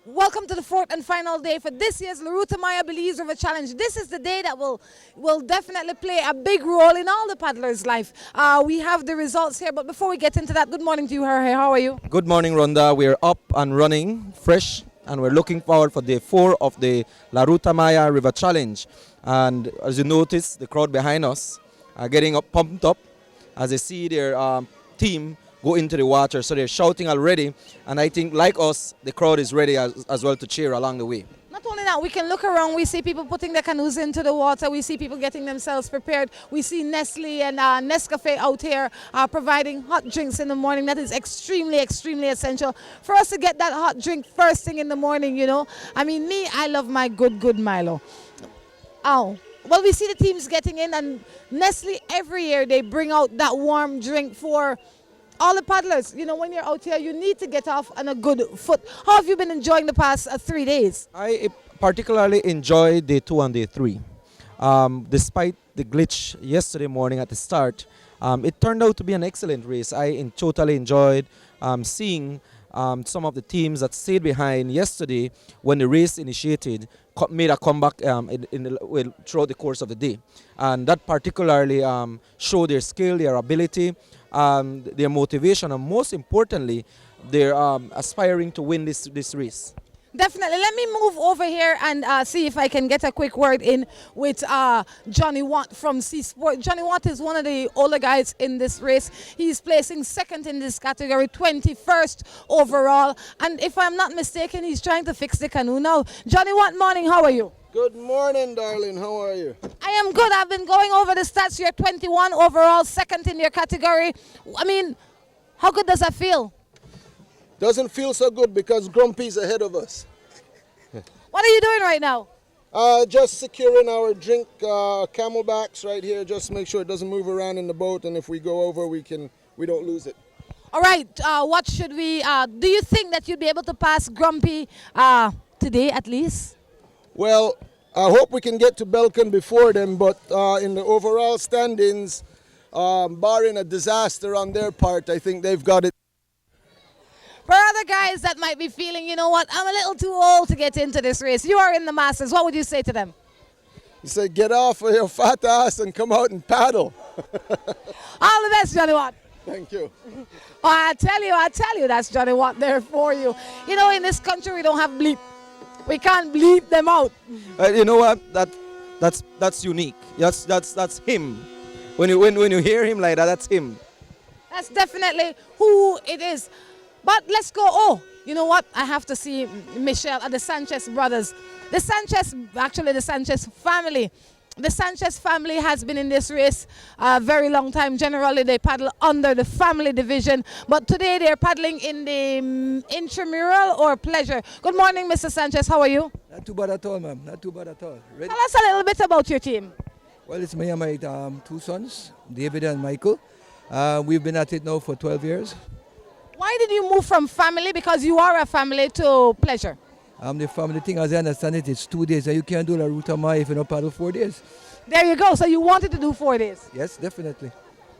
Welcome to the fourth and final day for this year's Ruta Belize River Challenge. This is the day that will definitely play a big role in all the paddlers' life. We have the results here, but before we get into that, good morning to you, Jorge. How are you? Good morning, Rhonda. We're up and running, fresh, and we're looking forward for day 4 of the La Ruta Maya River Challenge. And as you notice, the crowd behind us are getting pumped up as they see their team go into the water. So they're shouting already, and I think, like us, the crowd is ready as well to cheer along the way. Not only that, we can look around, we see people putting their canoes into the water, we see people getting themselves prepared, we see Nestle and Nescafe out here providing hot drinks in the morning. That is extremely essential for us to get that hot drink first thing in the morning, you know. I mean, me, I love my good Milo. Oh, well, we see the teams getting in, and Nestle every year they bring out that warm drink for all the paddlers. You know, when you're out here, you need to get off on a good foot. How have you been enjoying the past 3 days? I particularly enjoyed day 2 and day 3. Despite the glitch yesterday morning at the start, it turned out to be an excellent race. I totally enjoyed seeing some of the teams that stayed behind yesterday when the race initiated made a comeback throughout the course of the day. And that particularly showed their skill, their ability, their motivation, and most importantly, they're aspiring to win this race. Definitely. Let me move over here and see if I can get a quick word in with Johnny Watt from C Sport. Johnny Watt is one of the older guys in this race. He's placing second in this category, 21st overall. And if I'm not mistaken, he's trying to fix the canoe now. Johnny Watt, morning. How are you? Good morning, darling. How are you? I am good. I've been going over the stats. You're 21 overall, second in your category. I mean, how good does that feel? Doesn't feel so good because Grumpy's ahead of us. What are you doing right now? Just securing our drink camelbacks right here. Just make sure it doesn't move around in the boat, and if we go over, we don't lose it. All right. What should we? Do you think that you'd be able to pass Grumpy today at least? Well, I hope we can get to Belikin before them, but in the overall standings, barring a disaster on their part, I think they've got it. For other guys that might be feeling, you know what, I'm a little too old to get into this race. You are in the Masters. What would you say to them? You say, get off of your fat ass and come out and paddle. All the best, Johnny Watt. Thank you. Oh, I tell you, that's Johnny Watt there for you. You know, in this country, we don't have bleep. We can't bleep them out. You know what? That's unique. That's him. When you hear him like that, that's him. That's definitely who it is. But let's go. Oh, you know what? I have to see Michelle and the Sanchez brothers. The Sanchez family. The Sanchez family has been in this race a very long time. Generally, they paddle under the family division. But today, they're paddling in the intramural or pleasure. Good morning, Mr. Sanchez. How are you? Not too bad at all, ma'am. Not too bad at all. Ready? Tell us a little bit about your team. Well, it's me and my 2 sons, David and Michael. We've been at it now for 12 years. Why did you move from family, because you are a family, to pleasure? The family thing, as I understand it, it's 2 days, and you can't do La Ruta Maya if you don't paddle 4 days. There you go. So you wanted to do 4 days. Yes, definitely.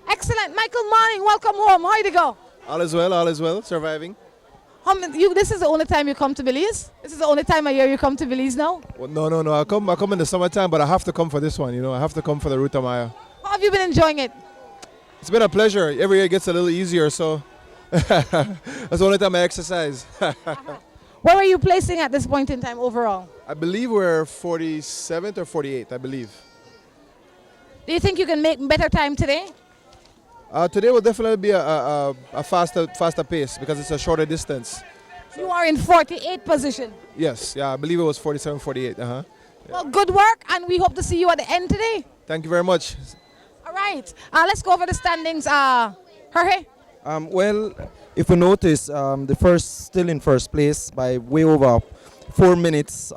Excellent. Michael, morning. Welcome home. How'd it go? All is well, surviving. This is the only time you come to Belize? This is the only time a year you come to Belize now? Well, no. I come in the summertime, but I have to come for this one, you know. I have to come for the Ruta Maya. How have you been enjoying it? It's been a pleasure. Every year it gets a little easier, so that's the only time I exercise. Where are you placing at this point in time overall? I believe we're 47th or 48th, I believe. Do you think you can make better time today? Today will definitely be a faster pace because it's a shorter distance. You are in 48th position. Yes, yeah, I believe it was 47, 48. Well, good work, and we hope to see you at the end today. Thank you very much. All right, let's go over the standings. Jorge? Well, if you notice, still in first place by way over 4 minutes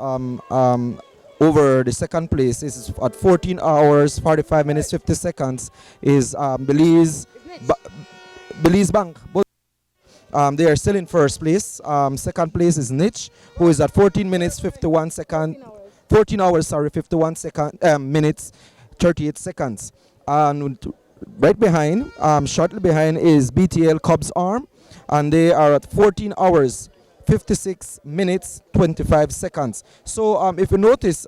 over the second place is at 14 hours, 45 minutes, 50 seconds is Belize Bank. They are still in first place. Second place is Niche, who is at 14 minutes, 51 seconds. 14 hours, 51 minutes, 38 seconds. And right behind, shortly behind is BTL Cubs Arm, and they are at 14 hours, 56 minutes 25 seconds. So if you notice,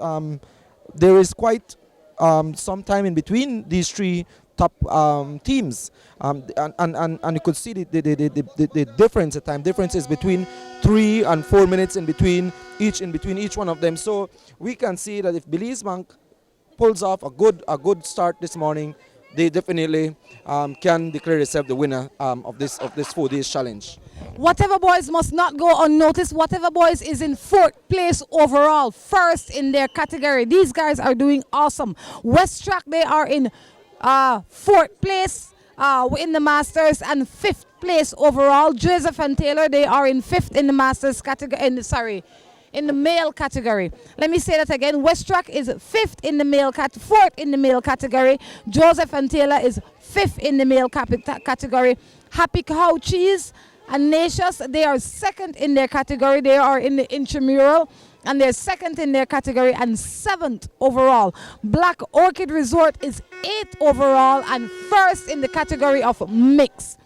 there is quite some time in between these three top teams, and you could see the difference. The time differences between 3 and 4 minutes in between each one of them. So we can see that if Belize Bank pulls off a good start this morning, they definitely can declare themselves the winner of this 4 days challenge. Whatever Boys must not go unnoticed. Whatever Boys is in 4th place overall, first in their category. These guys are doing awesome. West Track, they are in 4th place in the Masters and 5th place overall. Joseph and Taylor, they are in 5th in the Masters category. In the male category. Let me say that again. West Track is 5th in the male 4th in the male category. Joseph and Taylor is 5th in the male category. Happy Cow Cheese and Nacious, they are 2nd in their category. They are in the intramural and they're 2nd in their category and 7th overall. Black Orchid Resort is 8th overall and 1st in the category of mix.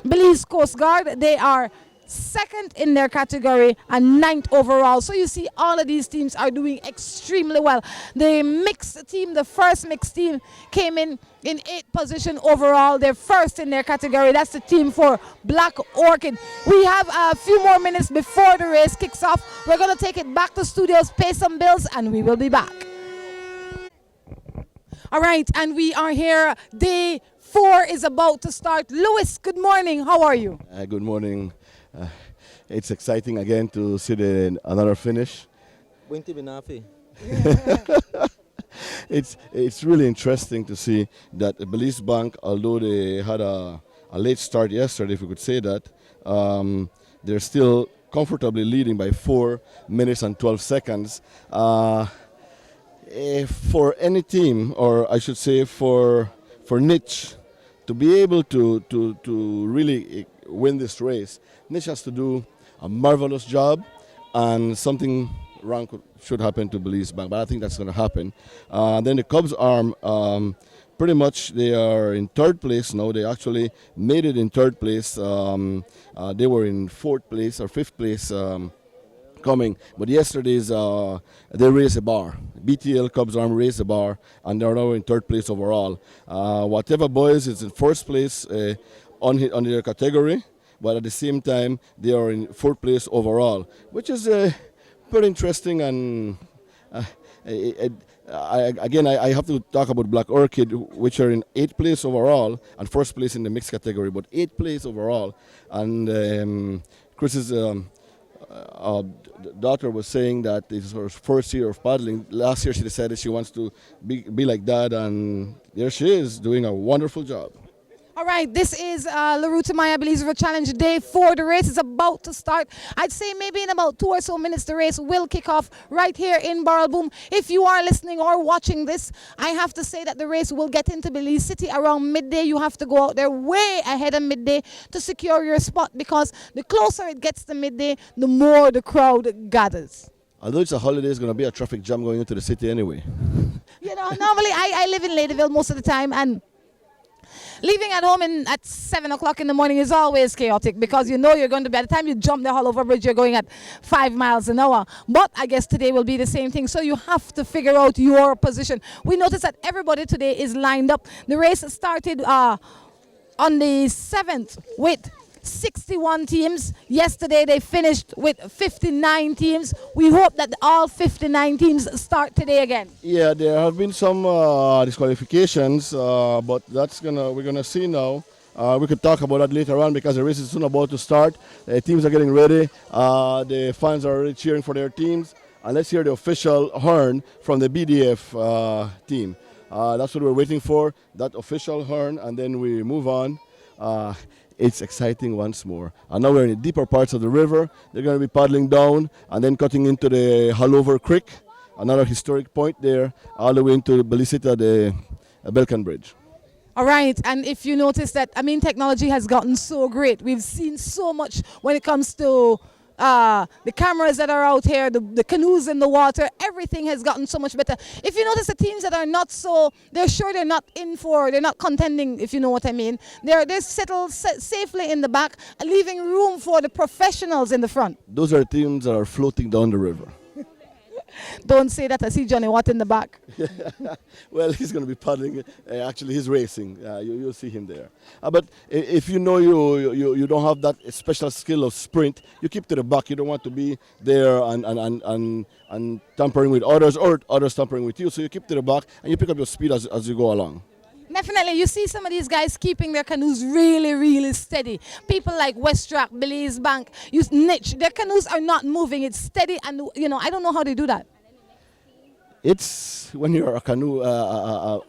Belize Coast Guard, they are 2nd in their category and 9th overall. So you see all of these teams are doing extremely well. The mixed team, the first mixed team, came in 8th position overall. They're 1st in their category. That's the team for Black Orchid. We have a few more minutes before the race kicks off. We're going to take it back to studios, pay some bills, and we will be back. All right, and we are here. Day 4 is about to start. Louis, good morning. How are you? Good morning. It's exciting again to see another finish. It's really interesting to see that Belize Bank, although they had a late start yesterday, if we could say that, they're still comfortably leading by 4 minutes and 12 seconds. For any team, or I should say for Niche, to be able to really win this race, Niche has to do a marvelous job, and something wrong should happen to Belize Bank, but I think that's going to happen. Then the Cubs Arm, pretty much they are in 3rd place now. They actually made it in 3rd place. They were in 4th place or 5th place coming, but yesterday's they raised a bar. BTL Cubs Arm raised a bar, and they're now in 3rd place overall. Whatever Boys is in 1st place on their category, but at the same time they are in 4th place overall, which is very interesting. And I have to talk about Black Orchid, which are in 8th place overall and 1st place in the mixed category, but 8th place overall. And Chris's daughter was saying that this is her first year of paddling. Last year she decided she wants to be like that, and there she is doing a wonderful job. All right, this is the Ruta Belize River Challenge Day 4. The race is about to start. I'd say maybe in about 2 or so minutes the race will kick off right here in Burrell Boom. If you are listening or watching this, I have to say that the race will get into Belize City around midday. You have to go out there way ahead of midday to secure your spot, because the closer it gets to midday, the more the crowd gathers. Although it's a holiday, it's going to be a traffic jam going into the city anyway. You know, normally I live in Ladyville most of the time, and leaving at home at 7 o'clock in the morning is always chaotic, because you know you're going to, by the time you jump the Hullover Bridge, you're going at 5 miles an hour. But I guess today will be the same thing. So you have to figure out your position. We notice that everybody today is lined up. The race started on the 7th with 61 teams. Yesterday they finished with 59 teams. We hope that all 59 teams start today again. Yeah, there have been some disqualifications, but we're gonna see now. We could talk about that later on, because the race is soon about to start. Teams are getting ready. The fans are already cheering for their teams. And let's hear the official horn from the BDF team. That's what we're waiting for, that official horn, and then we move on. It's exciting once more. And now we're in the deeper parts of the river. They're going to be paddling down and then cutting into the Hullover Creek, another historic point there, all the way into Belize City, the Belikin Bridge. All right, and if you notice that, technology has gotten so great. We've seen so much when it comes to the cameras that are out here, the canoes in the water, everything has gotten so much better. If you notice the teams that are not so, they're sure they're not they're not contending, if you know what I mean. They're settled safely in the back, leaving room for the professionals in the front. Those are teams that are floating down the river. Don't say that. I see Johnny Watt in the back. Well, he's going to be paddling. Actually, he's racing. You'll see him there. But if you know you don't have that special skill of sprint, you keep to the back. You don't want to be there and tampering with others or others tampering with you. So you keep to the back and you pick up your speed as you go along. Definitely, you see some of these guys keeping their canoes really, really steady. People like Westrack, Belize Bank, Niche, their canoes are not moving. It's steady, and I don't know how they do that. It's when you're a canoe,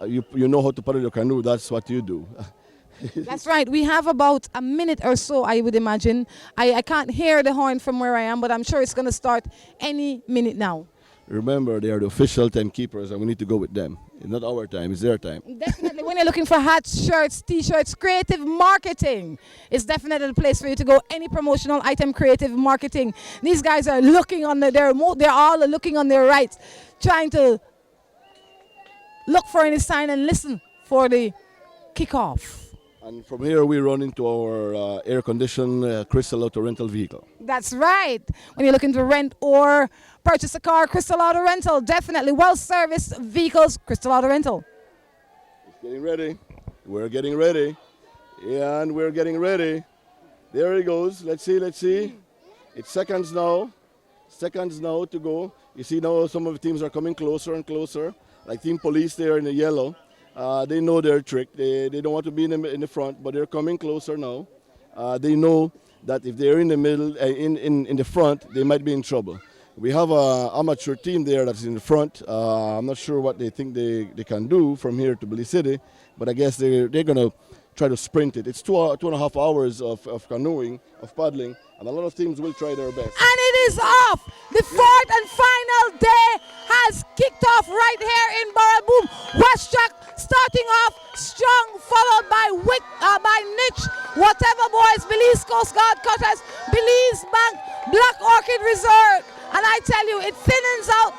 you know how to paddle your canoe. That's what you do. That's right. We have about a minute or so, I would imagine. I can't hear the horn from where I am, but I'm sure it's going to start any minute now. Remember, they are the official timekeepers, and we need to go with them. It's not our time, it's their time. Definitely, when you're looking for hats, shirts, t-shirts, creative marketing, it's definitely the place for you to go. Any promotional item, creative marketing. These guys are looking on they're all looking on their right, trying to look for any sign and listen for the kickoff. And from here, we run into our air-conditioned Crystal Auto rental vehicle. That's right. When you're looking to rent or purchase a car, Crystal Auto Rental, definitely well-serviced vehicles, Crystal Auto Rental. It's getting ready. We're getting ready. Yeah, and we're getting ready. There he goes. Let's see. It's seconds now. Seconds now to go. You see now some of the teams are coming closer and closer. Like Team Police there in the yellow. They know their trick. They don't want to be in the front, but they're coming closer now. They know that if they're in the middle, in the front, they might be in trouble. We have an amateur team there that's in the front. I'm not sure what they think they can do from here to Belize City, but I guess they're going to try to sprint it. It's 2.5 hours of canoeing, of paddling, and a lot of teams will try their best. And it is off. The fourth and final day has kicked off right here in Burrell Boom. Westrack starting off strong, followed by Niche, Whatever Boys, Belize Coast Guard Cutters, Belize Bank, Black Orchid Resort. And I tell you, it thinnens out.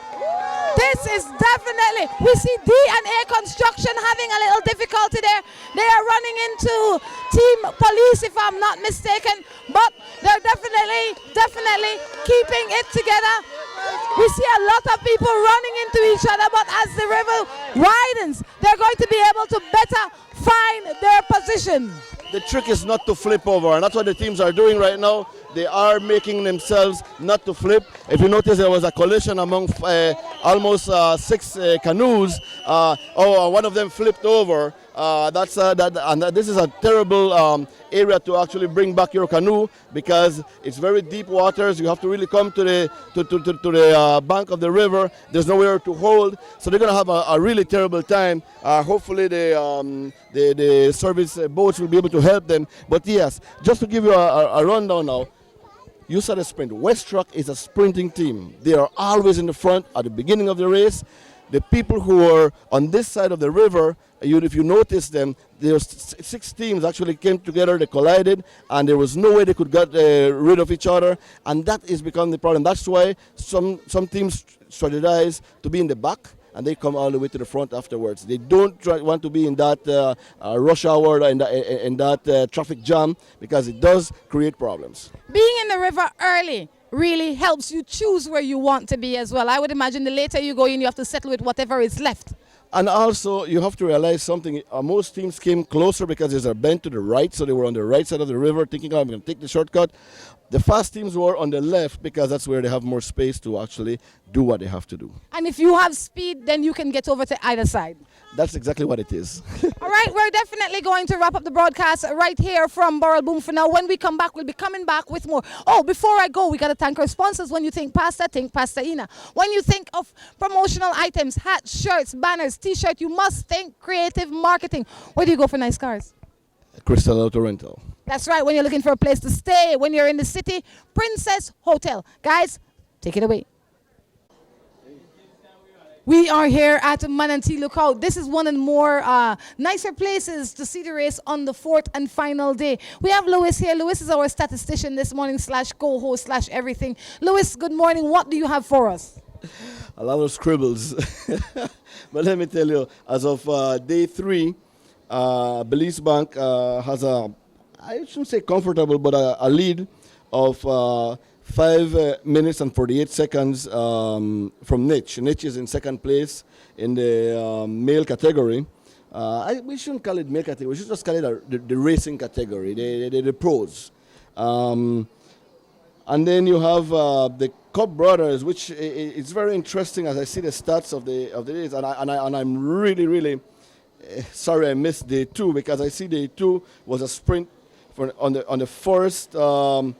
This is definitely, we see D&A Construction having a little difficulty there. They are running into Team Police, if I'm not mistaken, but they're definitely keeping it together. We see a lot of people running into each other, but as the river widens, they're going to be able to better find their position. The trick is not to flip over, and that's what the teams are doing right now. They are making themselves not to flip. If you notice, there was a collision among almost 6 canoes. One of them flipped over. This is a terrible area to actually bring back your canoe because it's very deep waters. You have to really come to the bank of the river. There's nowhere to hold, so they're going to have a really terrible time. Hopefully, the service boats will be able to help them. But yes, just to give you a rundown now. You saw the sprint. Westrack is a sprinting team. They are always in the front at the beginning of the race. The people who are on this side of the river, if you notice them, there's 6 teams actually came together, they collided, and there was no way they could get rid of each other, and that is becoming the problem. That's why some teams strategize to be in the back, and they come all the way to the front afterwards. They don't want to be in that rush hour, in that traffic jam, because it does create problems. Being in the river early really helps you choose where you want to be as well. I would imagine the later you go in, you have to settle with whatever is left. And also, you have to realize something. Most teams came closer because there's a bend to the right, so they were on the right side of the river thinking, I'm going to take the shortcut. The fast teams were on the left because that's where they have more space to actually do what they have to do. And if you have speed, then you can get over to either side. That's exactly what it is. All right, we're definitely going to wrap up the broadcast right here from Burrell Boom for now. When we come back, we'll be coming back with more. Oh, before I go, we got to thank our sponsors. When you think pasta Ina. When you think of promotional items, hats, shirts, banners, t-shirt, you must think creative marketing. Where do you go for nice cars? Crystal Auto Rental. That's right, when you're looking for a place to stay, when you're in the city, Princess Hotel. Guys, take it away. We are here at Manatee Lookout. This is one of the more nicer places to see the race on the fourth and final day. We have Lewis here. Lewis is our statistician this morning / co-host / everything. Lewis, good morning. What do you have for us? A lot of scribbles. But let me tell you, as of day 3, Belize Bank has I shouldn't say comfortable, but a lead of 5 minutes and 48 seconds from Niche. Niche is in second place in the male category. We shouldn't call it male category. We should just call it the racing category, the pros. And then you have the Cup Brothers, which it's very interesting as I see the stats of the days, and I'm really sorry I missed day 2, because I see day 2 was a sprint on the first 5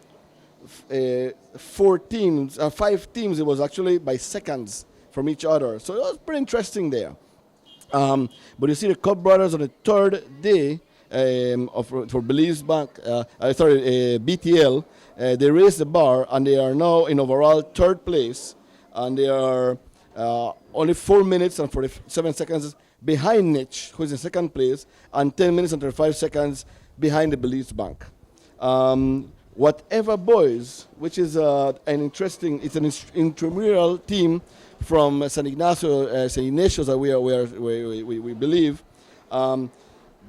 teams. It was actually by seconds from each other, so it was pretty interesting there. But you see the Cup Brothers on the third day for Belize Bank, BTL. They raised the bar and they are now in overall third place, and they are only 4 minutes and 47 seconds behind Niche, who is in second place, and 10 minutes and 35 seconds behind the Belize Bank. Whatever Boys, which is it's an intramural team from San Ignatius that we believe.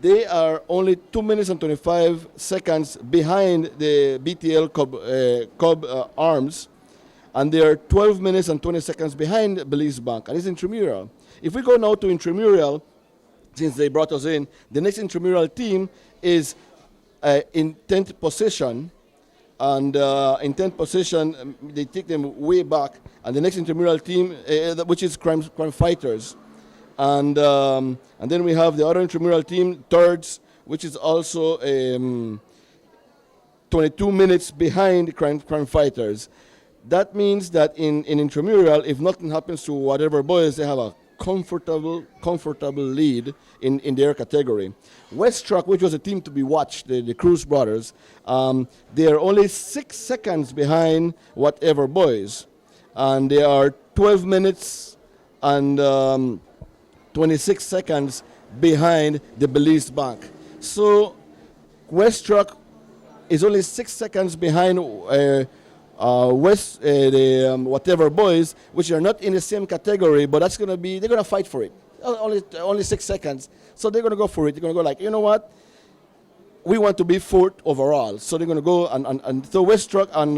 They are only 2 minutes and 25 seconds behind the BTL Cub Arms, and they are 12 minutes and 20 seconds behind Belize Bank, and it's intramural. If we go now to intramural, since they brought us in, the next intramural team is in 10th position, and in 10th position, they take them way back, and the next intramural team, which is Crime Fighters. And then we have the other intramural team, thirds, which is also 22 minutes behind Crime Fighters. That means that in intramural, if nothing happens to whatever Boys, they have a comfortable lead in their category. West Truck, which was a team to be watched, the Cruz brothers, they are only 6 seconds behind whatever Boys, and they are 12 minutes and 26 seconds behind the Belize Bank. So West Truck is only 6 seconds behind whatever Boys, which are not in the same category, but they're gonna fight for it. Only 6 seconds, so they're gonna go for it. They're gonna go like, you know what? We want to be fourth overall, so they're gonna go and so West Truck and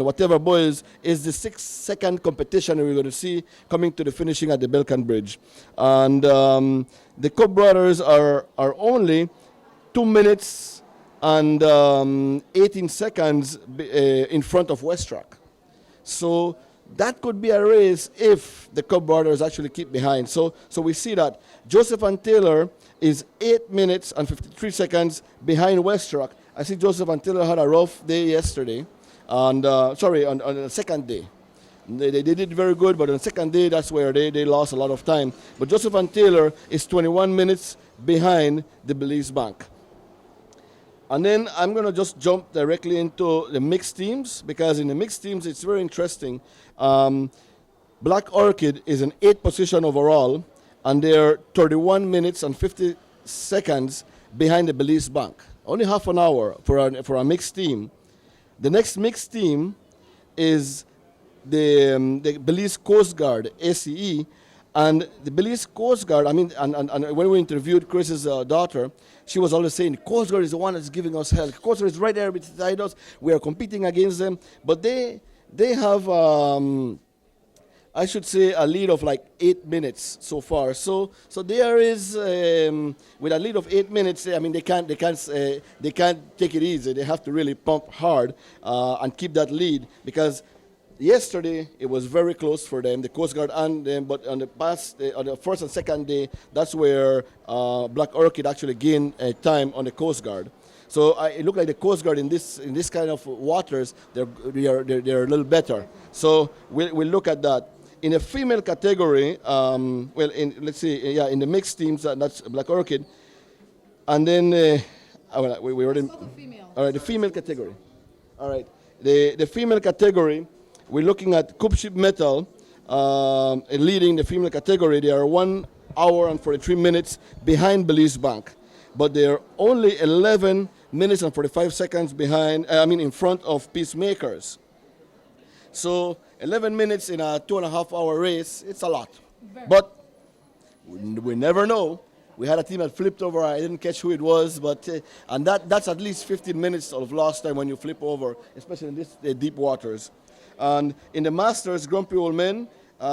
whatever Boys is the 6 second competition we're gonna see coming to the finishing at the Belikin Bridge, and the Cup Brothers are only 2 minutes and 18 seconds in front of West Truck. So that could be a race if the Cup Brothers actually keep behind. So we see that Joseph and Taylor is 8 minutes and 53 seconds behind West Truck. I see Joseph and Taylor had a rough day yesterday, and on the second day. They did very good, but on the second day, that's where they lost a lot of time. But Joseph and Taylor is 21 minutes behind the Belize Bank. And then I'm going to just jump directly into the mixed teams, because in the mixed teams, it's very interesting. Black Orchid is in 8th position overall, and they're 31 minutes and 50 seconds behind the Belize Bank. Only half an hour for a mixed team. The next mixed team is the Belize Coast Guard, ACE, and the Belize Coast Guard, and when we interviewed Chris's daughter, she was always saying, Coast Guard is the one that's giving us help. Coast Guard is right there beside us. We are competing against them. But they have, I should say, a lead of like 8 minutes so far. So there is, with a lead of 8 minutes, they can't take it easy. They have to really pump hard and keep that lead, because yesterday, it was very close for them, the Coast Guard and them, but on the first and second day, that's where Black Orchid actually gained time on the Coast Guard. So it looked like the Coast Guard in this kind of waters, they're a little better. So we'll look at that. In the female category, in the mixed teams, that's Black Orchid, and then we already. All right, the female category. All right, the female category. We're looking at Coop Ship Metal, leading the female category. They are 1 hour and 43 minutes behind Belize Bank, but they are only 11 minutes and 45 seconds behind. In front of Peacemakers. So 11 minutes in a 2.5 hour race, it's a lot. But we never know. We had a team that flipped over. I didn't catch who it was, but and that's at least 15 minutes of lost time when you flip over, especially in this deep waters. And in the Masters Grand Prix Old Men,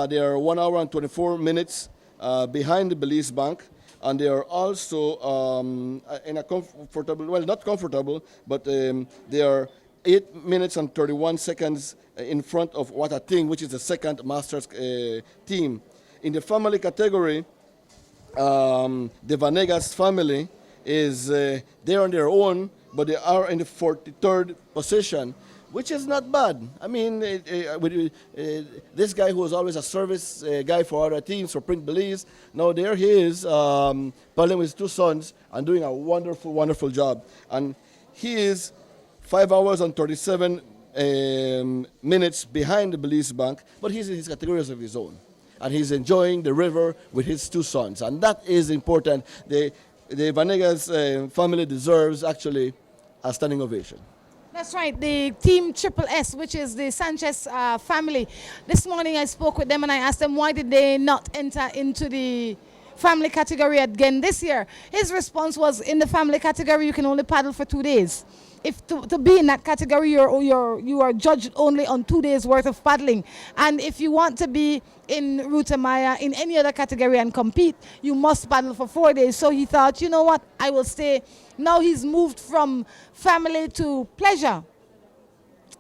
they are 1 hour and 24 minutes behind the Belize Bank, and they are also in a comfortable, well, not comfortable, but they are 8 minutes and 31 seconds in front of What a Thing, which is the second Masters team. In the family category, the Vanegas family is they're on their own, but they are in the 43rd position, which is not bad. I mean, this guy who was always a service guy for other teams, for Print Belize, now there he is, playing with his two sons and doing a wonderful, wonderful job. And he is 5 hours and 37 minutes behind the Belize Bank, but he's in his categories of his own. And he's enjoying the river with his two sons. And that is important. The Vanegas family deserves actually a standing ovation. That's right, the team Triple S, which is the Sanchez family. This morning I spoke with them and I asked them why did they not enter into the family category again this year. His response was, in the family category you can only paddle for 2 days. If to be in that category, you are judged only on 2 days worth of paddling. And if you want to be in Ruta Maya in any other category and compete, you must paddle for 4 days. So he thought, you know what, I will stay. Now he's moved from family to pleasure.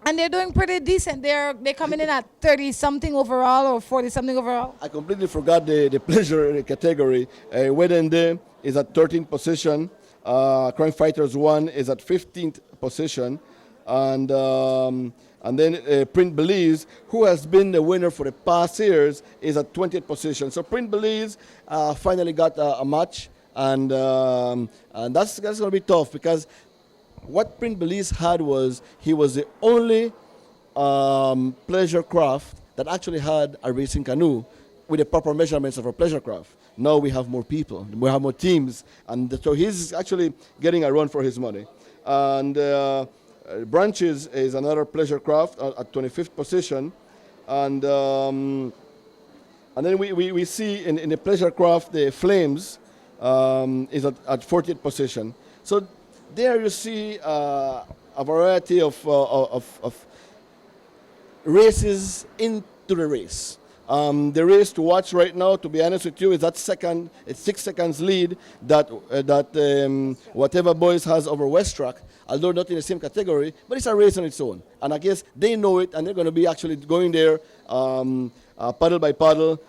And they're doing pretty decent. They're coming in at 30-something overall or 40-something overall. I completely forgot the pleasure category. Wedende is at 13th position. Crime Fighters 1 is at 15th position. And then Print Belize, who has been the winner for the past years, is at 20th position. So Print Belize finally got a match, and that's going to be tough, because what Print Belize had was he was the only pleasure craft that actually had a racing canoe with the proper measurements of a pleasure craft. Now we have more people, we have more teams, and so he's actually getting a run for his money. And Branches is another pleasure craft at 25th position, and then we see in the pleasure craft the Flames is at 40th position. So there you see a variety of races into the race. The race to watch right now, to be honest with you, is that second, it's 6 seconds lead that Whatever Boys has over West Track, although not in the same category, but it's a race on its own. And I guess they know it, and they're going to be actually going there paddle by paddle,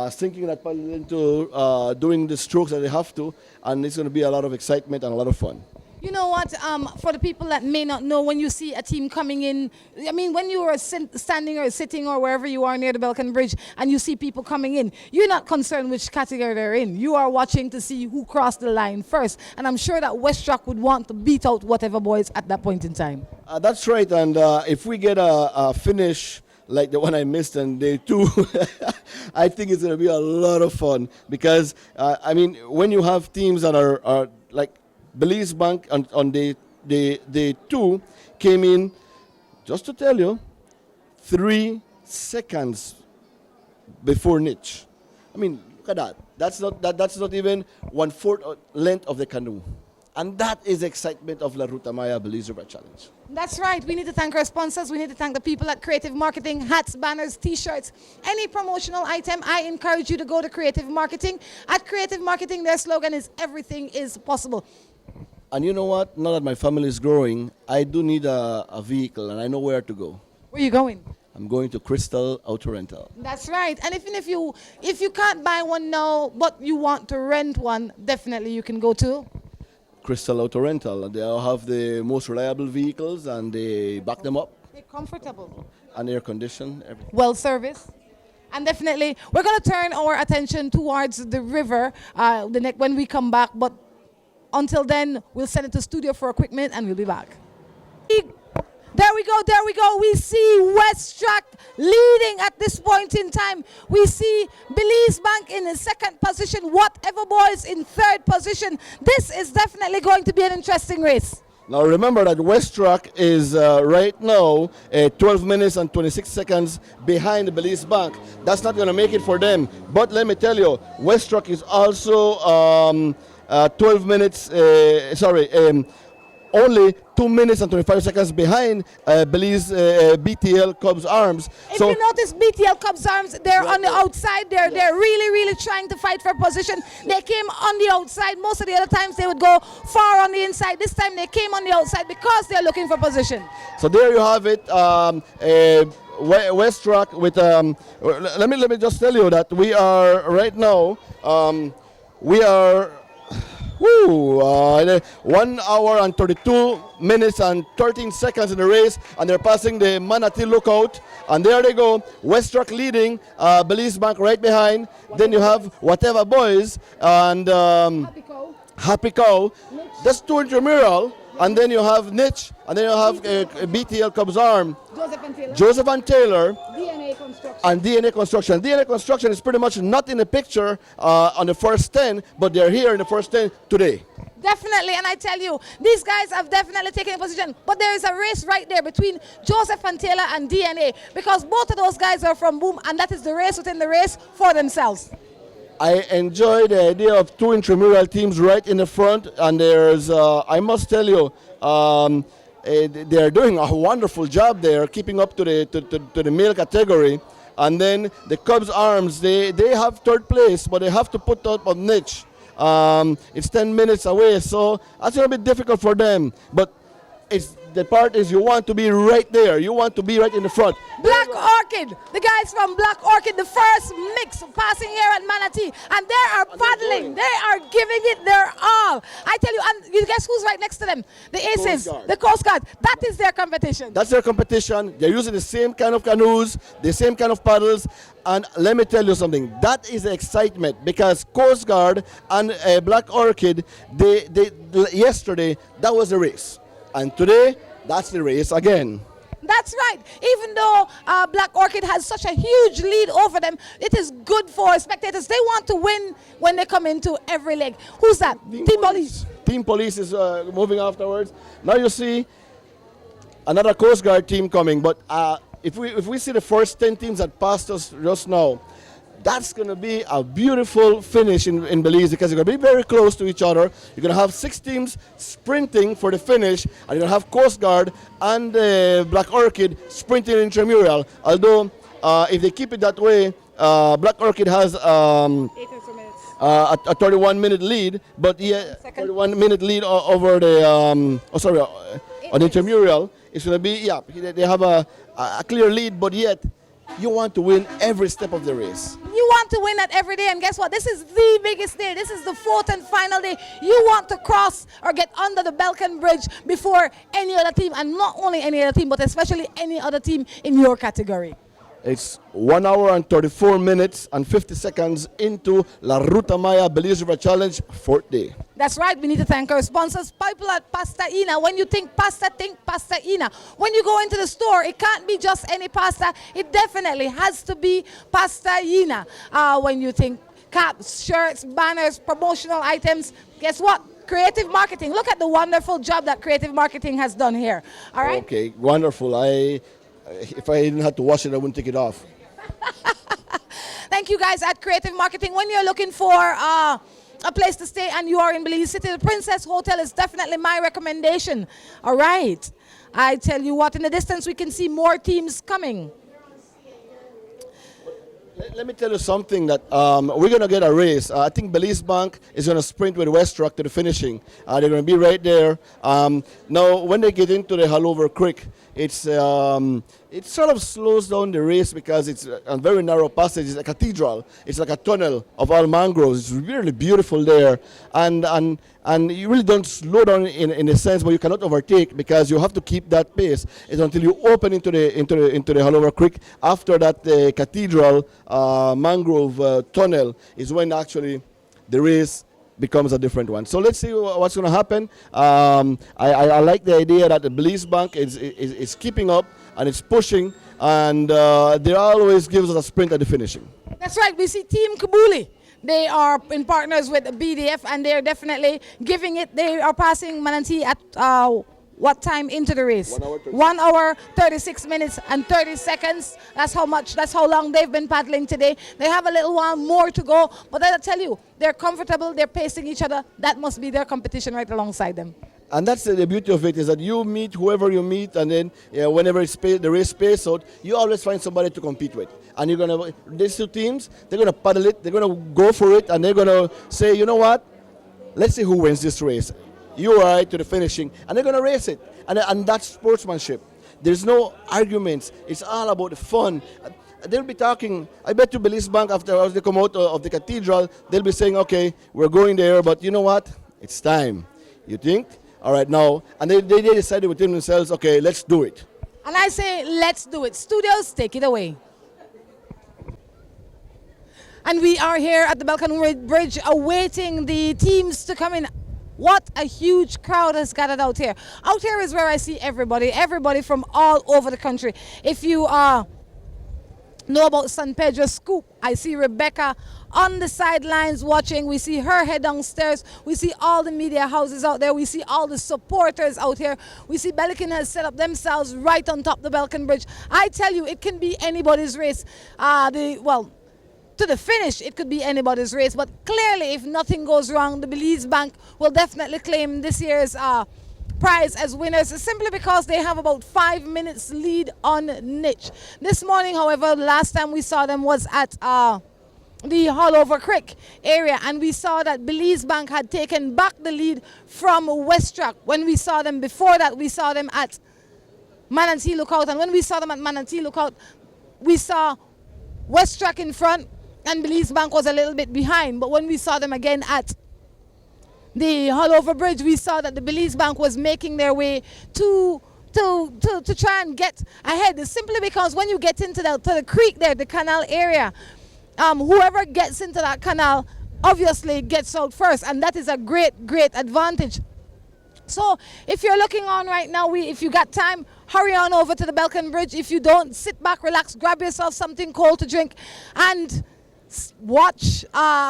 sinking that paddle into doing the strokes that they have to, and it's going to be a lot of excitement and a lot of fun. You know what, for the people that may not know, when you see a team coming in, I mean, when you are standing or sitting or wherever you are near the Belikin Bridge and you see people coming in, you're not concerned which category they're in. You are watching to see who crossed the line first. And I'm sure that West Track would want to beat out Whatever Boys at that point in time. That's right, and if we get a finish like the one I missed on day 2, I think it's going to be a lot of fun, because, I mean, when you have teams that are like Belize Bank on day 2 came in, just to tell you, 3 seconds before niche. I mean, look at that. That's not even 1/4 length of the canoe. And that is excitement of La Ruta Maya Belize River Challenge. That's right. We need to thank our sponsors. We need to thank the people at Creative Marketing, hats, banners, T-shirts, any promotional item. I encourage you to go to Creative Marketing. At Creative Marketing, their slogan is everything is possible. And you know what? Now that my family is growing, I do need a vehicle, and I know where to go. Where are you going? I'm going to Crystal Auto Rental. That's right. And even if you can't buy one now, but you want to rent one, definitely you can go to Crystal Auto Rental. They all have the most reliable vehicles, and they back them up. They're comfortable. And air conditioned, everything. Well serviced. And definitely, we're going to turn our attention towards the river when we come back. But until then, we'll send it to studio for a quick minute, and we'll be back. There we go, there we go. We see West Track leading at this point in time. We see Belize Bank in the second position, Whatever Boys in third position. This is definitely going to be an interesting race. Now remember that West Track is right now 12 minutes and 26 seconds behind the Belize Bank. That's not going to make it for them. But let me tell you, West Track is also 12 minutes, only 2 minutes and 25 seconds behind Belize BTL Cubs Arms. If you notice BTL Cubs Arms, they're on the outside. They're really, really trying to fight for position. They came on the outside. Most of the other times they would go far on the inside. This time they came on the outside because they're looking for position. So there you have it. West Track with let me just tell you that we are right now we are 1 hour and 32 minutes and 13 seconds in the race, and they're passing the Manatee Lookout, and there they go. West Track leading, Belize Bank right behind. Then you have Whatever Boys and Happy Cow. That's two intramural, and then you have Niche, and then you have BTL Cubs Arm, Joseph and Taylor, DNA Construction. and DNA Construction. DNA Construction is pretty much not in the picture on the first 10, but they're here in the first 10 today. Definitely, and I tell you, these guys have definitely taken a position, but there is a race right there between Joseph and Taylor and DNA, because both of those guys are from Boom, and that is the race within the race for themselves. I enjoy the idea of two intramural teams right in the front, and there's, I must tell you, they're doing a wonderful job there, keeping up to the male category. And then the Cubs Arms, they have third place, but they have to put up a niche. It's 10 minutes away, so that's going to be difficult for them. But the part is you want to be right there. You want to be right in the front. Black Orchid, the guys from Black Orchid, the first mix passing here at Manatee, and they are paddling. They are giving it their all. I tell you, and you guess who's right next to them? The Aces, the Coast Guard. That is their competition. That's their competition. They're using the same kind of canoes, the same kind of paddles. And let me tell you something, that is the excitement, because Coast Guard and Black Orchid, yesterday, that was the race. And today, that's the race again. That's right. Even though Black Orchid has such a huge lead over them, it is good for spectators. They want to win when they come into every leg. Who's that? Team Police. Team Police is moving afterwards. Now you see another Coast Guard team coming. But if we see the first 10 teams that passed us just now, that's going to be a beautiful finish in Belize, because you're going to be very close to each other. You're going to have 6 teams sprinting for the finish, and you're going to have Coast Guard and Black Orchid sprinting intramural. Although, if they keep it that way, Black Orchid has a 31-minute lead, but 31-minute lead over the, on intramural. It's going to be, they have a clear lead, but yet, you want to win every step of the race. You want to win at every day, and guess what? This is the biggest day. This is the 4th and final day. You want to cross or get under the Belikin Bridge before any other team, and not only any other team, but especially any other team in your category. It's 1 hour and 34 minutes and 50 seconds into La Ruta Maya Belize River Challenge 4th day. That's right. We need to thank our sponsors, people at Pasta Ina. When you think Pasta Ina. When you go into the store, it can't be just any pasta. It definitely has to be Pasta Ina. When you think caps, shirts, banners, promotional items, guess what? Creative marketing. Look at the wonderful job that creative marketing has done here. All right? Okay, wonderful. If I didn't have to wash it, I wouldn't take it off. Thank you guys at Creative Marketing. When you're looking for a place to stay and you are in Belize City, the Princess Hotel is definitely my recommendation. All right. I tell you what, in the distance we can see more teams coming. Let me tell you something that we're going to get a race. I think Belize Bank is going to sprint with West Rock to the finishing. They're going to be right there. Now, when they get into the Hallover Creek, it sort of slows down the race because it's a very narrow passage. It's a cathedral. It's like a tunnel of all mangroves. It's really beautiful there. And you really don't slow down in a sense, but you cannot overtake because you have to keep that pace. It's until you open into the Hallover Creek. After that cathedral mangrove tunnel is when actually the race becomes a different one. So let's see what's going to happen. I like the idea that the Belize Bank is keeping up and it's pushing, and they always gives us a sprint at the finishing. That's right. We see Team Kabuli. They are in partners with the BDF, and they're definitely giving it. They are passing Manatee at what time into the race? 1 hour, 36 minutes and 30 seconds. That's how long they've been paddling today. They have a little while more to go, but I tell you, they're comfortable, they're pacing each other. That must be their competition right alongside them. And that's the beauty of it, is that you meet whoever you meet, and then whenever the race space out, you always find somebody to compete with. And you're gonna, these two teams, they're gonna paddle it, they're gonna go for it, and they're gonna say, you know what? Let's see who wins this race. You are right to the finishing, and they're going to race it. And that's sportsmanship. There's no arguments. It's all about the fun. They'll be talking, I bet you Belize Bank, after they come out of the cathedral, they'll be saying, okay, we're going there, but you know what? It's time. You think? All right, now. And they decided within themselves, okay, let's do it. And I say, let's do it. Studios, take it away. And we are here at the Belikin Bridge awaiting the teams to come in. What a huge crowd has gathered out here. Out here is where I see everybody from all over the country. If you know about San Pedro Scoop, I see Rebecca on the sidelines watching. We see her head downstairs. We see all the media houses out there. We see all the supporters out here. We see Belikin has set up themselves right on top of the Belikin Bridge. I tell you, it can be anybody's race. To the finish, it could be anybody's race, but clearly, if nothing goes wrong, the Belize Bank will definitely claim this year's prize as winners, simply because they have about 5 minutes lead on Niche. This morning, however, the last time we saw them was at the Hallover Creek area, and we saw that Belize Bank had taken back the lead from Westrack. When we saw them before that, we saw them at Manatee Lookout, and when we saw them at Manatee Lookout, we saw Westrack in front, and Belize Bank was a little bit behind. But when we saw them again at the Hallover Bridge, we saw that the Belize Bank was making their way to try and get ahead. It's simply because when you get into the creek there, the canal area, whoever gets into that canal obviously gets out first, and that is a great advantage. So if you're looking on right now, if you got time, hurry on over to the Belikin Bridge. If you don't, sit back, relax, grab yourself something cold to drink, and watch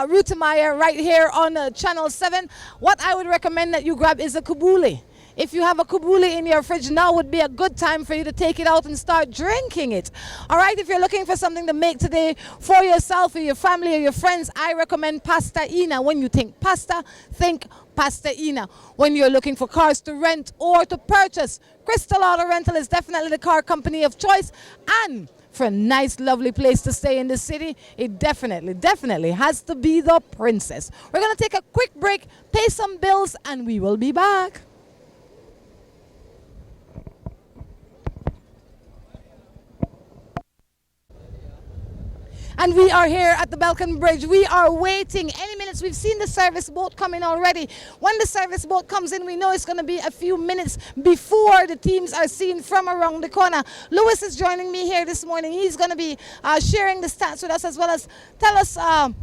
Ruta right here on Channel 7. What I would recommend that you grab is a kabuli. If you have a kabuli in your fridge, now would be a good time for you to take it out and start drinking it. All right, if you're looking for something to make today for yourself or your family or your friends, I recommend pasta ina. When you think pasta, think pasta ina. When you're looking for cars to rent or to purchase, Crystal Auto Rental is definitely the car company of choice. And for a nice, lovely place to stay in the city, it definitely has to be the Princess. We're going to take a quick break, pay some bills, and we will be back. And we are here at the Belikin Bridge. We are waiting any minutes. We've seen the service boat come in already. When the service boat comes in, we know it's going to be a few minutes before the teams are seen from around the corner. Lewis is joining me here this morning. He's going to be sharing the stats with us, as well as tell us a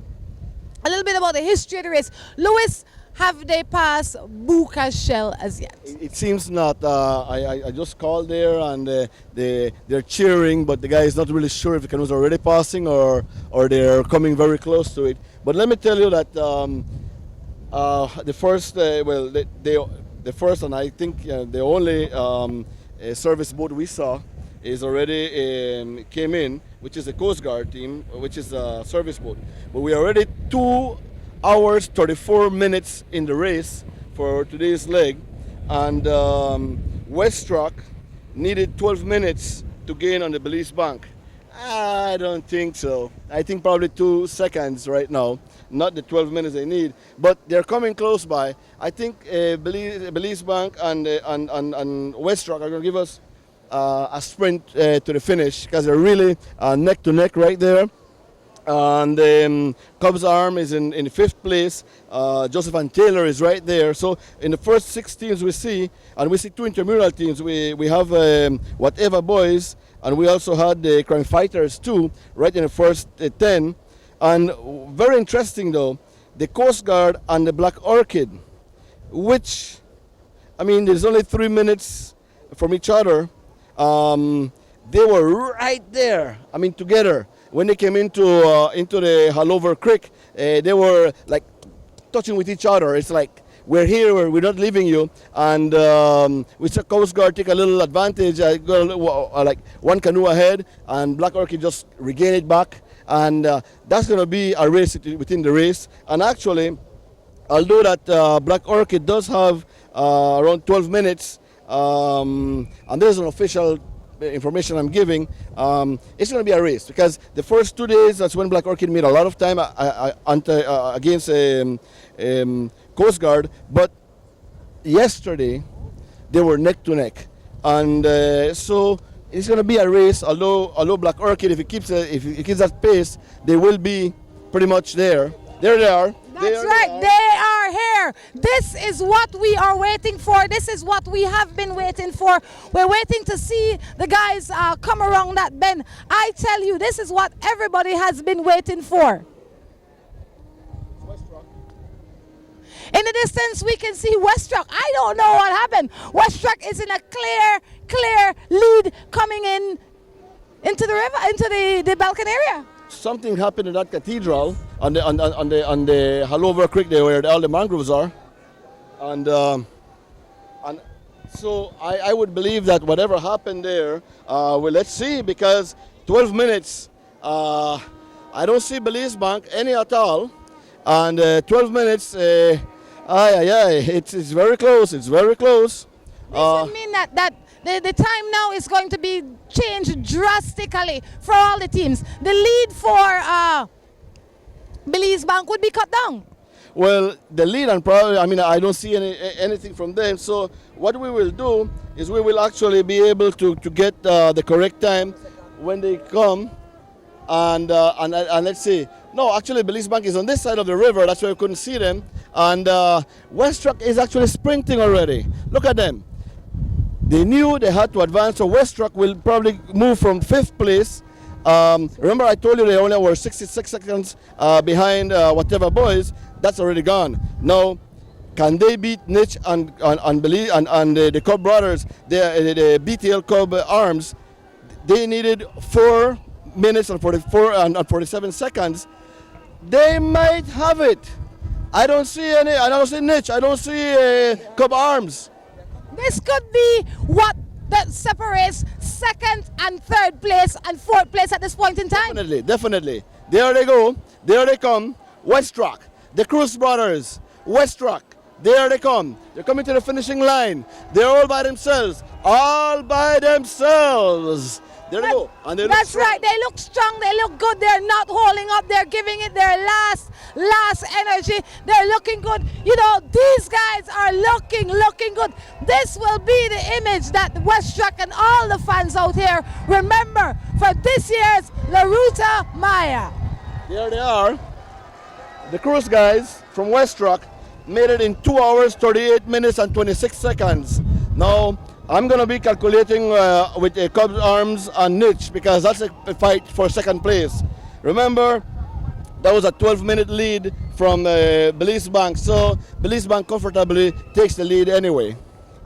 little bit about the history of the race. Lewis, have they passed Buka Shell as yet? It seems not. I just called there, and they're cheering, but the guy is not really sure if the canoe is already passing or they're coming very close to it. But let me tell you that the first, the first, and I think the only service boat we saw is already came in, which is the Coast Guard team, which is a service boat. But we are already 2 hours 34 minutes in the race for today's leg, and Westrack needed 12 minutes to gain on the Belize Bank. I don't think so. I think probably 2 seconds right now, not the 12 minutes they need, but they're coming close by. I think Belize Bank and Westrack are going to give us a sprint to the finish, because they're really neck to neck right there. And Cubs Arm is in 5th place. Joseph and Taylor is right there. So in the first 6 teams we see 2 intramural teams. We have Whatever Boys, and we also had the Crime Fighters too, right in the first 10. And very interesting though, the Coast Guard and the Black Orchid, which, I mean, there's only 3 minutes from each other. They were right there, I mean, together. When they came into the Halover Creek, they were like touching with each other. It's like, we're here, we're not leaving you. And we saw Coast Guard take a little advantage, like one canoe ahead, and Black Orchid just regain it back. And that's going to be a race within the race. And actually, although that Black Orchid does have around 12 minutes, and there's an official information I'm giving, it's going to be a race, because the first 2 days, that's when Black Orchid made a lot of time against Coast Guard, but yesterday they were neck to neck, and so it's going to be a race. Although Black Orchid, if it keeps that pace, they will be pretty much there. There they are. That's right, they are here. This is what we are waiting for. This is what we have been waiting for. We're waiting to see the guys come around that bend. I tell you, this is what everybody has been waiting for. In the distance, we can see Westrock. I don't know what happened. Westrock is in a clear lead coming into the river, into the Belikin area. Something happened in that cathedral on the Halover Creek there, where all the mangroves are, and so I would believe that whatever happened there, well, let's see, because 12 minutes, I don't see Belize Bank any at all, and 12 minutes, it's very close. It's very close. This would mean that the time now is going to be changed drastically for all the teams. The lead for Belize Bank would be cut down. Well, the lead, and probably, I mean, I don't see anything from them. So what we will do is we will actually be able to get the correct time when they come, and let's see. No, actually, Belize Bank is on this side of the river. That's why we couldn't see them. And Westrock is actually sprinting already. Look at them. They knew they had to advance, so Westrock will probably move from 5th place. Remember, I told you they only were 66 seconds behind whatever boys. That's already gone. Now, can they beat Niche and the Cub brothers, the BTL Cub Arms? They needed 4 minutes and 44 and 47 seconds. They might have it. I don't see any. I don't see Niche. I don't see Cub Arms. This could be what that separates 2nd and 3rd place and 4th place at this point in time. Definitely. There they go. There they come. Westrock, the Cruz brothers. Westrock, there they come. They're coming to the finishing line. They're all by themselves. All by themselves. There they go. And they That's right. They look strong. They look good. They're not holding up. They're giving it their last energy. They're looking good. You know, these guys are looking good. This will be the image that Westrock and all the fans out here remember for this year's La Ruta Maya. There they are. The Cruise guys from Westrock made it in 2 hours, 38 minutes and 26 seconds. Now, I'm going to be calculating with Cubs Arms and Niche, because that's a fight for 2nd place. Remember, that was a 12-minute lead from Belize Bank, so Belize Bank comfortably takes the lead anyway.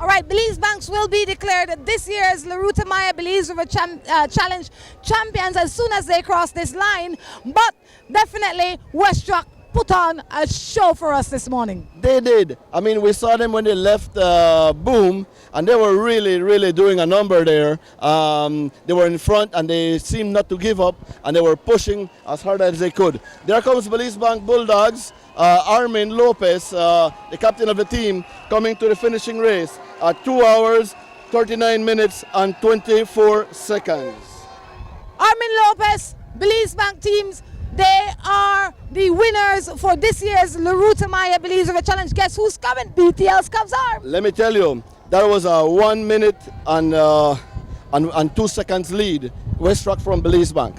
All right, Belize Banks will be declared this year's La Ruta Maya Belize River Challenge champions as soon as they cross this line, but definitely Westrock put on a show for us this morning. They did. I mean, we saw them when they left Boom, and they were really doing a number there. They were in front, and they seemed not to give up, and they were pushing as hard as they could. There comes Belize Bank Bulldogs, Armin Lopez, the captain of the team, coming to the finishing race at 2 hours, 39 minutes and 24 seconds. Armin Lopez, Belize Bank teams, they are the winners for this year's La Ruta Maya Belize River Challenge. Guess who's coming? BTL's Cubs Arm. Let me tell you, that was a 1 minute and 2 seconds lead. Westrock from Belize Bank.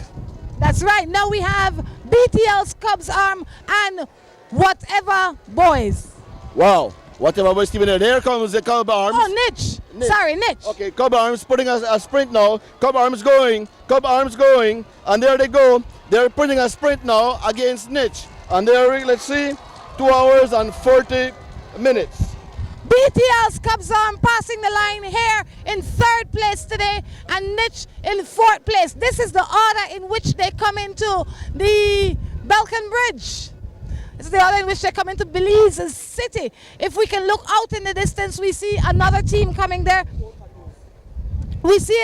That's right. Now we have BTL's Cubs Arm and Whatever Boys. Wow. Whatever Boys team in there. There comes the Cub Arms. Oh, Niche. Sorry, Niche. Okay, Cub Arms putting a sprint now. Cub Arms going. Cub Arms going. And there they go. They're putting a sprint now against Niche. And they're, let's see, 2 hours and 40 minutes. BTL's Cubs are passing the line here in 3rd place today and Niche in 4th place. This is the order in which they come into the Belikin Bridge. This is the order in which they come into Belize City. If we can look out in the distance, we see another team coming there. We see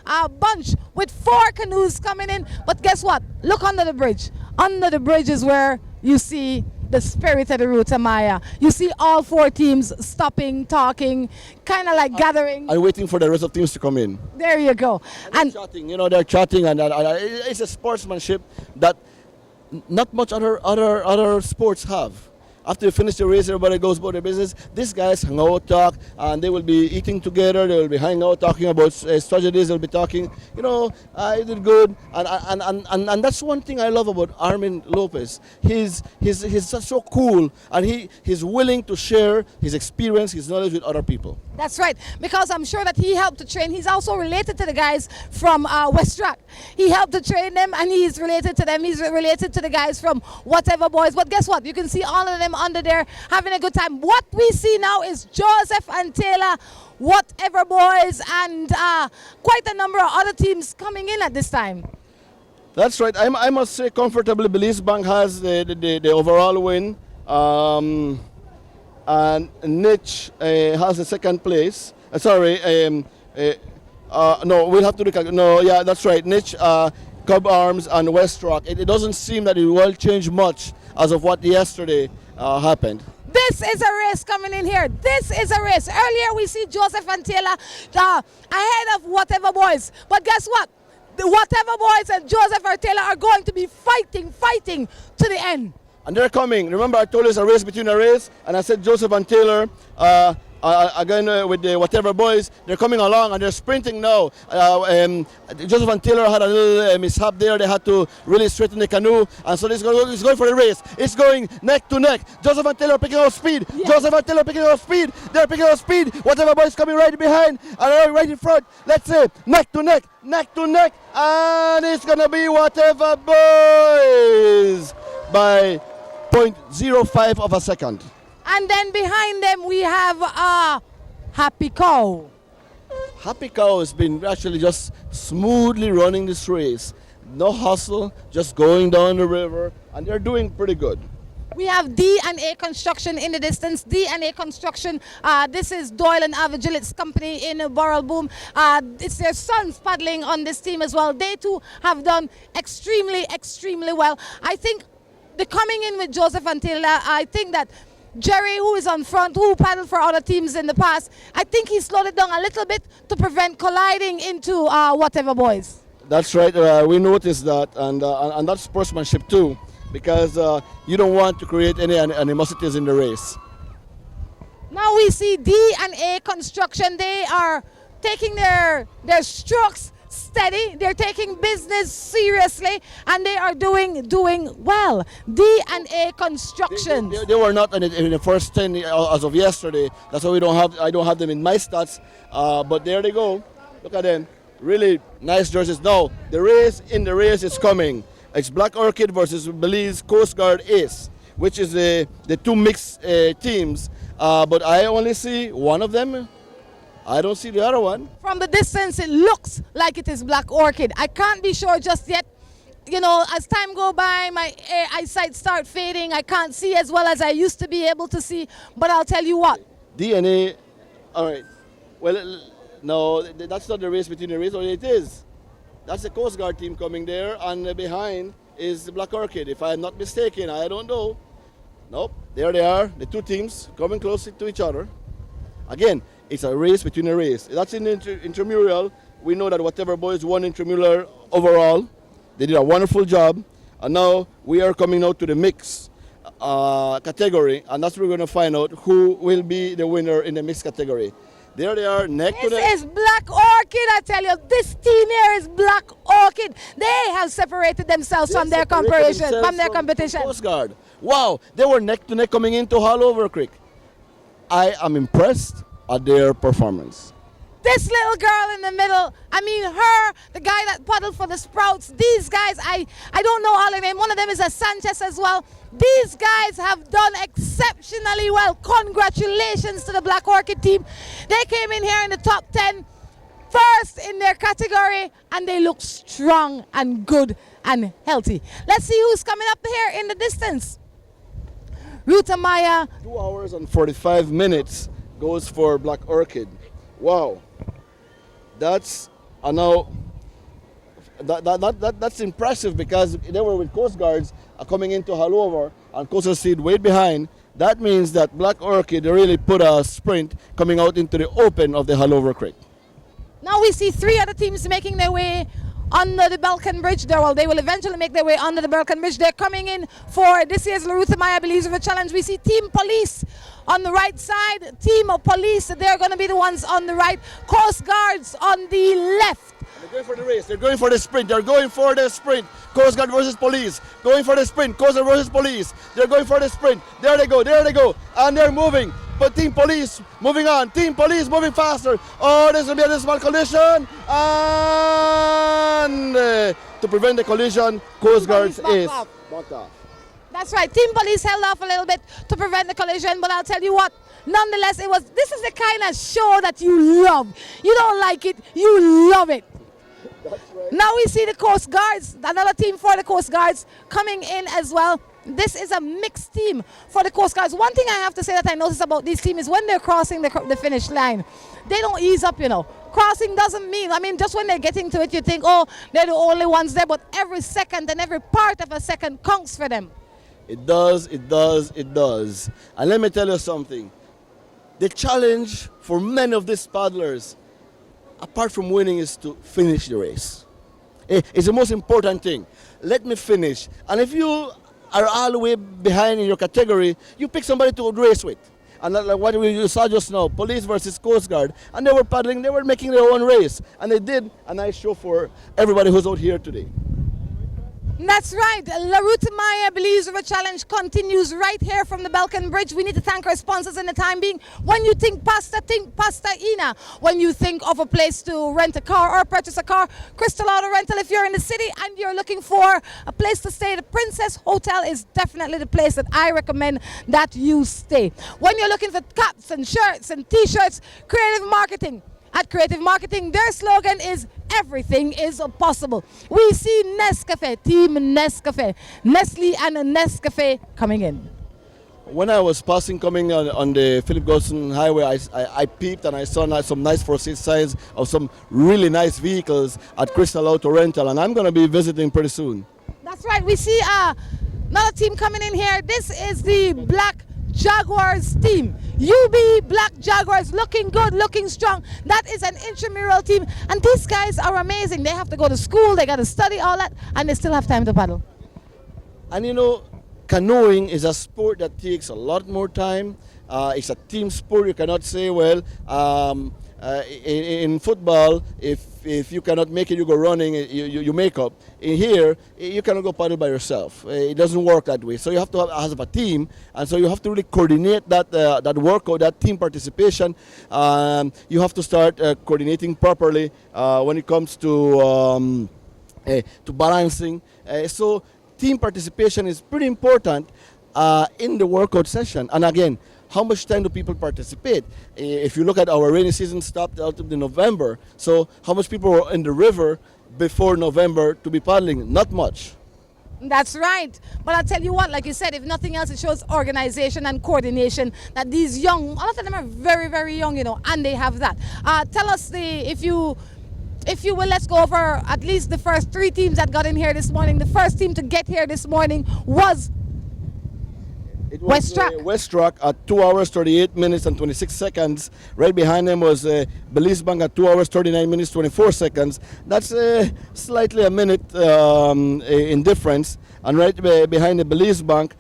a bunch with 4 canoes coming in, but guess what? Look under the bridge. Under the bridge is where you see the spirit of the Ruta Maya. You see all 4 teams stopping, talking, kind of like gathering. I'm waiting for the rest of teams to come in. There you go. And chatting, they're chatting, and it's a sportsmanship that not much other sports have. After you finish the race, everybody goes about their business. These guys hang out, talk, and they will be eating together. They will be hanging out, talking about strategies. They'll be talking, I did good. And that's one thing I love about Armin Lopez. He's just so cool, and he's willing to share his experience, his knowledge with other people. That's right, because I'm sure that he helped to train. He's also related to the guys from West Rock. He helped to train them, and he's related to them. He's related to the guys from Whatever Boys. But guess what? You can see all of them under there having a good time. What we see now is Joseph and Taylor, Whatever Boys, and quite a number of other teams coming in at this time. That's right. I must say comfortably Belize Bank has the overall win. And Niche has the 2nd place. No, we'll have to look. No, yeah, that's right. Niche, Cub Arms, and West Rock. It doesn't seem that it will change much as of what yesterday happened. This is a race coming in here. This is a race. Earlier we see Joseph and Taylor ahead of Whatever Boys. But guess what? The Whatever Boys and Joseph and Taylor are going to be fighting to the end. And they're coming. Remember, I told you it's a race between a race, and I said Joseph and Taylor, again with the Whatever Boys, they're coming along and they're sprinting now. Joseph and Taylor had a little mishap there. They had to really straighten the canoe, and so it's going for the race. It's going neck to neck. Joseph and Taylor picking up speed. Yeah. Joseph and Taylor picking up speed. They're picking up speed. Whatever Boys coming right behind and right in front. Let's say neck to neck, and it's gonna be Whatever Boys by 0.05 of a second. And then behind them we have Happy Cow. Happy Cow has been actually just smoothly running this race. No hustle, just going down the river, and they're doing pretty good. We have D&A Construction in the distance. D&A Construction, this is Doyle and Avigilit's company in Burrell Boom. It's their sons paddling on this team as well. They too have done extremely well. I think the coming in with Joseph and Taylor, I think that Jerry, who is on front, who paddled for other teams in the past, I think he slowed it down a little bit to prevent colliding into Whatever Boys. That's right. We noticed that, and that's sportsmanship too, because you don't want to create any animosities in the race. Now we see D&A Construction. They are taking their strokes steady. They're taking business seriously, and they are doing well. D&A Construction. They were not in the first 10 as of yesterday. That's why I don't have them in my stats. But there they go. Look at them. Really nice jerseys. Now the race is coming. It's Black Orchid versus Belize Coast Guard Ace, which is the 2 mixed teams. But I only see one of them. I don't see the other one. From the distance, it looks like it is Black Orchid. I can't be sure just yet. As time go by, my eyesight start fading. I can't see as well as I used to be able to see. But I'll tell you what. D&A, all right. Well, no, that's not the race between the race, or it is. That's the Coast Guard team coming there, and behind is the Black Orchid. If I'm not mistaken, I don't know. Nope, there they are, the 2 teams coming close to each other. Again, it's a race between a race. That's in the intramural. We know that Whatever Boys won intramural overall. They did a wonderful job. And now we are coming out to the mix category, and that's where we're going to find out who will be the winner in the mixed category. There they are, neck to neck. This is Black Orchid, I tell you. This team here is Black Orchid. They have separated themselves from their competition. Coast Guard. Wow, they were neck to neck coming into Hall Over Creek. I am impressed at their performance. This little girl in the middle, I mean her, the guy that paddled for the Sprouts, these guys, I don't know all their name. One of them is a Sanchez as well. These guys have done exceptionally well. Congratulations to the Black Orchid team. They came in here in the top 10, first in their category, and they look strong and good and healthy. Let's see who's coming up here in the distance. Ruta Maya. 2 hours and 45 minutes goes for Black Orchid. Wow. That's that's impressive because they were with Coast Guards coming into Halover and Coastal Seed way behind. That means that Black Orchid really put a sprint coming out into the open of the Halover Creek. Now we see three other teams making their way under the Belikin Bridge. They will eventually make their way under the Belikin Bridge. They're coming in for this year's Ruta Maya Belize River Challenge. We see Team Police on the right side. Team of Police, they're going to be the ones on the right. Coast Guards on the left. They're going for the race. They're going for the sprint. They're going for the sprint. Coast Guard versus Police. Going for the sprint. Coast Guard versus Police. They're going for the sprint. There they go. There they go. And they're moving. But Team Police moving on. Team Police moving faster. Oh, there's going to be a small collision. And to prevent the collision, Coast Guard's ace backed off. That's right. Team Police held off a little bit to prevent the collision. But I'll tell you what, nonetheless, this is the kind of show that you love. You don't like it, you love it. That's right. Now we see the Coast Guards, another team for the Coast Guards coming in as well. This is a mixed team for the Coast Guards. One thing I have to say that I noticed about this team is when they're crossing the finish line, they don't ease up, you know. Crossing doesn't mean, just when they're getting to it, you think, oh, they're the only ones there, but every second and every part of a second counts for them. It does, it does, it does. And let me tell you something. The challenge for many of these paddlers, apart from winning, is to finish the race. It's the most important thing. Let me finish. And if you are all the way behind in your category, you pick somebody to race with. And like what you saw just now, Police versus Coast Guard, and they were paddling, they were making their own race. And they did a nice show for everybody who's out here today. That's right. La Ruta Maya Belize River Challenge continues right here from the Belikin Bridge. We need to thank our sponsors in the time being. When you think Pasta Ina. When you think of a place to rent a car or purchase a car, Crystal Auto Rental. If you're in the city and you're looking for a place to stay, the Princess Hotel is definitely the place that I recommend that you stay. When you're looking for caps and shirts and t-shirts, Creative Marketing. At Creative Marketing, their slogan is everything is possible. We see Nescafe, Team Nescafe, Nestle and Nescafe coming in. When I was passing coming on the Philip Golson Highway, I peeped and I saw some nice for sale signs of some really nice vehicles at Crystal Auto Rental, and I'm going to be visiting pretty soon. That's right. We see another team coming in here. This is the Black Jaguars team. UB Black Jaguars, looking good, looking strong. That is an intramural team, and these guys are amazing. They have to go to school, they got to study all that, and they still have time to paddle. And you know, canoeing is a sport that takes a lot more time. It's a team sport. You cannot say, well, in football, if you cannot make it, you go running, you make up. In here, you cannot go paddle by yourself. It doesn't work that way. So you have to have a team, and so you have to really coordinate that workout, that team participation. You have to start coordinating properly when it comes to balancing. So team participation is pretty important in the workout session. And again, how much time do people participate? If you look at our rainy season stopped out of the November, so how much people were in the river before November to be paddling? Not much. That's right. But I'll tell you what, like you said, if nothing else, it shows organization and coordination that these young, a lot of them are very, very young, you know, and they have that. Tell us, if you will, let's go over at least the first three teams that got in here this morning. The first team to get here this morning was It was West Rock at 2 hours, 38 minutes and 26 seconds. Right behind them was Belize Bank at 2 hours, 39 minutes, 24 seconds. That's slightly a minute in difference. And right behind the Belize Bank,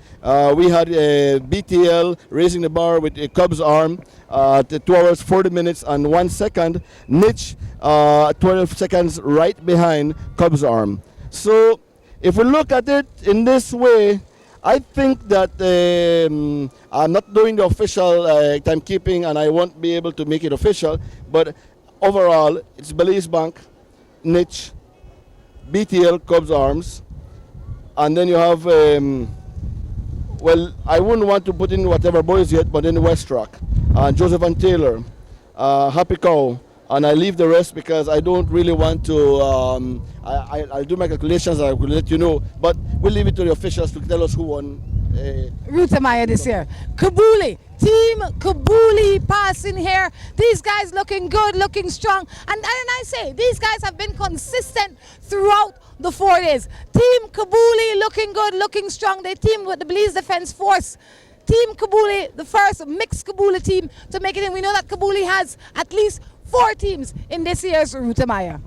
we had BTL raising the bar with a Cubs arm at 2 hours, 40 minutes and 1 second. Niche, 12 seconds right behind Cubs arm. So if we look at it in this way, I think that I'm not doing the official timekeeping, and I won't be able to make it official, but overall, it's Belize Bank, Niche, BTL, Cubs Arms, and then you have, well, I wouldn't want to put in whatever boys yet, but then West Rock, Joseph and Taylor, Happy Cow, and I leave the rest because I don't really want to, I'll do my calculations and I will let you know, but we'll leave it to the officials to tell us who won. Ruta Maya this year. Kabuli, Team Kabuli passing here. These guys looking good, looking strong. And I say, these guys have been consistent throughout the 4 days. Team Kabuli looking good, looking strong. They teamed with the Belize Defense Force. Team Kabuli, the first mixed Kabuli team to make it in. We know that Kabuli has at least 4 teams in this year's Ruta Maya.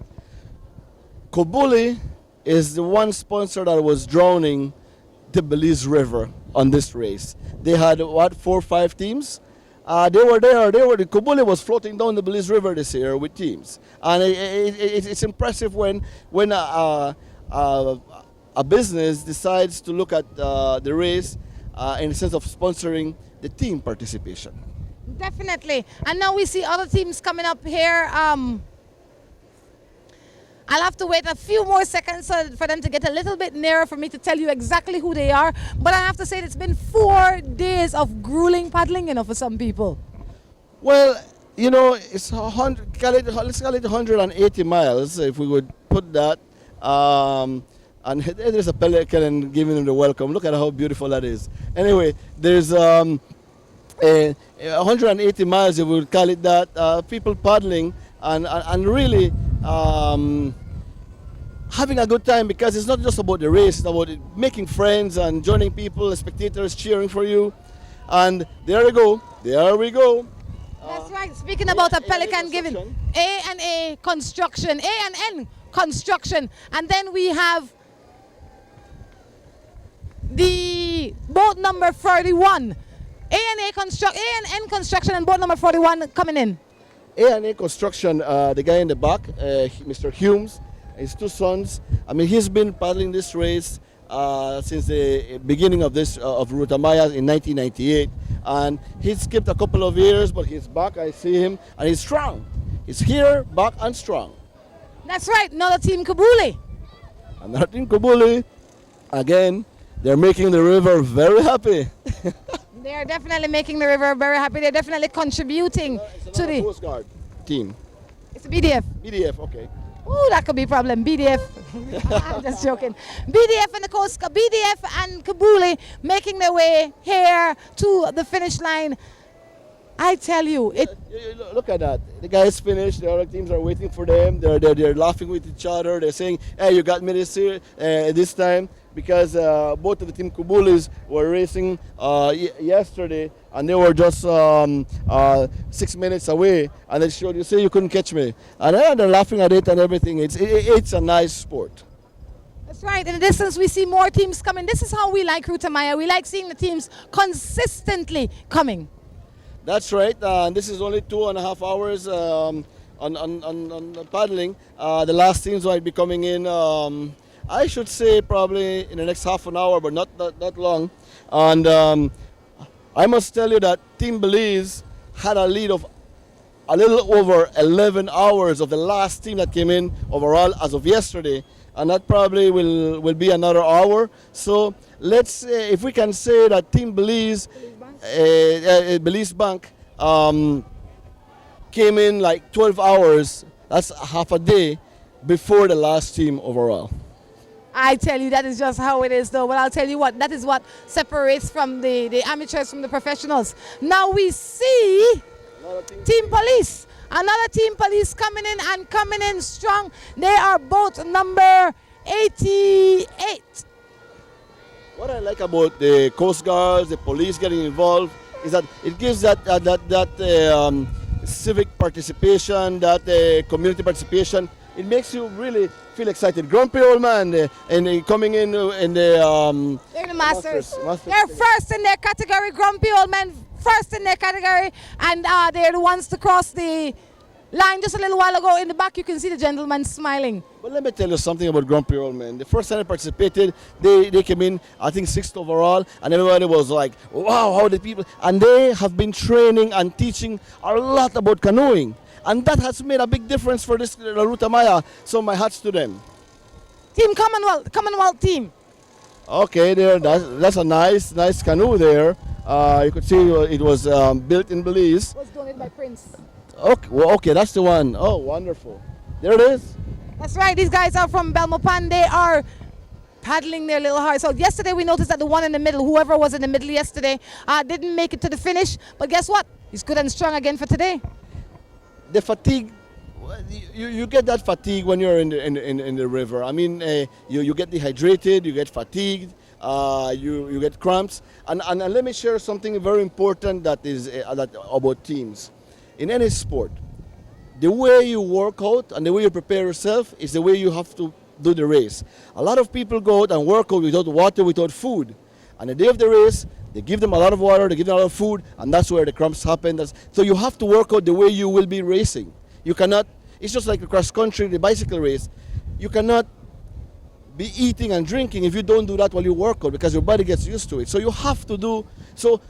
Kabuli is the one sponsor that was drowning the Belize River on this race. They had, what, 4 or 5 teams? They were there. Kabuli was floating down the Belize River this year with teams. And it's impressive when a business decides to look at the race in the sense of sponsoring the team participation. Definitely. And now we see other teams coming up here. I'll have to wait a few more seconds for them to get a little bit nearer for me to tell you exactly who they are. But I have to say it's been 4 days of grueling paddling, for some people. Well, it's 100, let's call it 180 miles, if we would put that. And there's a pelican and giving them the welcome. Look at how beautiful that is. Anyway, there's 180 miles, if we would call it that. People paddling and really having a good time, because it's not just about the race, it's about making friends and joining people, spectators cheering for you. And there we go. That's right. Speaking about a pelican giving A&A Construction, A&N Construction, and then we have the boat number 41, A&N Construction, and boat number 41 coming in. A&A Construction, the guy in the back, Mr. Humes, his 2 sons. I mean, he's been paddling this race since the beginning of of Ruta Maya in 1998, and he skipped a couple of years, but he's back. I see him, and he's strong. He's here, back, and strong. That's right. Another Team Kabuli. Another Team Kabuli. Again, they're making the river very happy. They are definitely making the river very happy. They're definitely contributing to the Coast Guard team. It's a BDF. BDF, okay. Ooh, that could be a problem. BDF. I'm just joking. BDF and the Coast Guard, BDF and Kabuli making their way here to the finish line. I tell you, Look at that. The guys finished. The other teams are waiting for them. They're laughing with each other. They're saying, "Hey, you got me this time." Because both of the Team Kabulis were racing yesterday, and they were just 6 minutes away, and they showed you, say you couldn't catch me, and they're laughing at it and everything. It's a nice sport. that's right. In the distance, we see more teams coming. This is how we like Ruta Maya. We like seeing the teams consistently coming. That's right. And this is only 2.5 hours on paddling. The last teams might be coming in. I should say probably in the next half an hour, but not that long. And I must tell you that Team Belize had a lead of a little over 11 hours of the last team that came in overall as of yesterday. And that probably will be another hour. So let's say, if we can say that Team Belize, Belize Bank, came in like 12 hours, that's half a day before the last team overall. I tell you, that is just how it is, though. But I'll tell you what, that is what separates from the amateurs from the professionals. Now we see Team Police. Another Team Police coming in and coming in strong. They are both number 88. What I like about the Coast Guards, the police getting involved, is that it gives that civic participation, that community participation. It makes you really feel excited. Grumpy old man, and coming in the they're the masters. They're first in their category. Grumpy old men first in their category, and they're the ones to cross the line. Just a little while ago in the back, you can see the gentleman smiling. But let me tell you something about Grumpy Old Men. The first time they participated, they came in, I think, 6th overall, and everybody was like, wow, how the people... And they have been training and teaching a lot about canoeing. And that has made a big difference for this Ruta Maya. So my hats to them. Team Commonwealth team. Okay, there. That's a nice canoe there. You could see it was built in Belize. Was donated by Prince. Okay, well, okay, that's the one. Oh, wonderful. There it is. That's right. These guys are from Belmopan. They are paddling their little hearts out. Yesterday we noticed that the one in the middle, whoever was in the middle yesterday, didn't make it to the finish. But guess what? He's good and strong again for today. The fatigue, you get that fatigue when you're in the river. I mean, you get dehydrated, you get fatigued, you get cramps. And let me share something very important that is about teams. In any sport, the way you work out and the way you prepare yourself is the way you have to do the race. A lot of people go out and work out without water, without food. And the day of the race, they give them a lot of water, they give them a lot of food, and that's where the cramps happen. So you have to work out the way you will be racing. You cannot, it's just like the cross country, the bicycle race. You cannot be eating and drinking if you don't do that while you work out, because your body gets used to it. So you have to do, so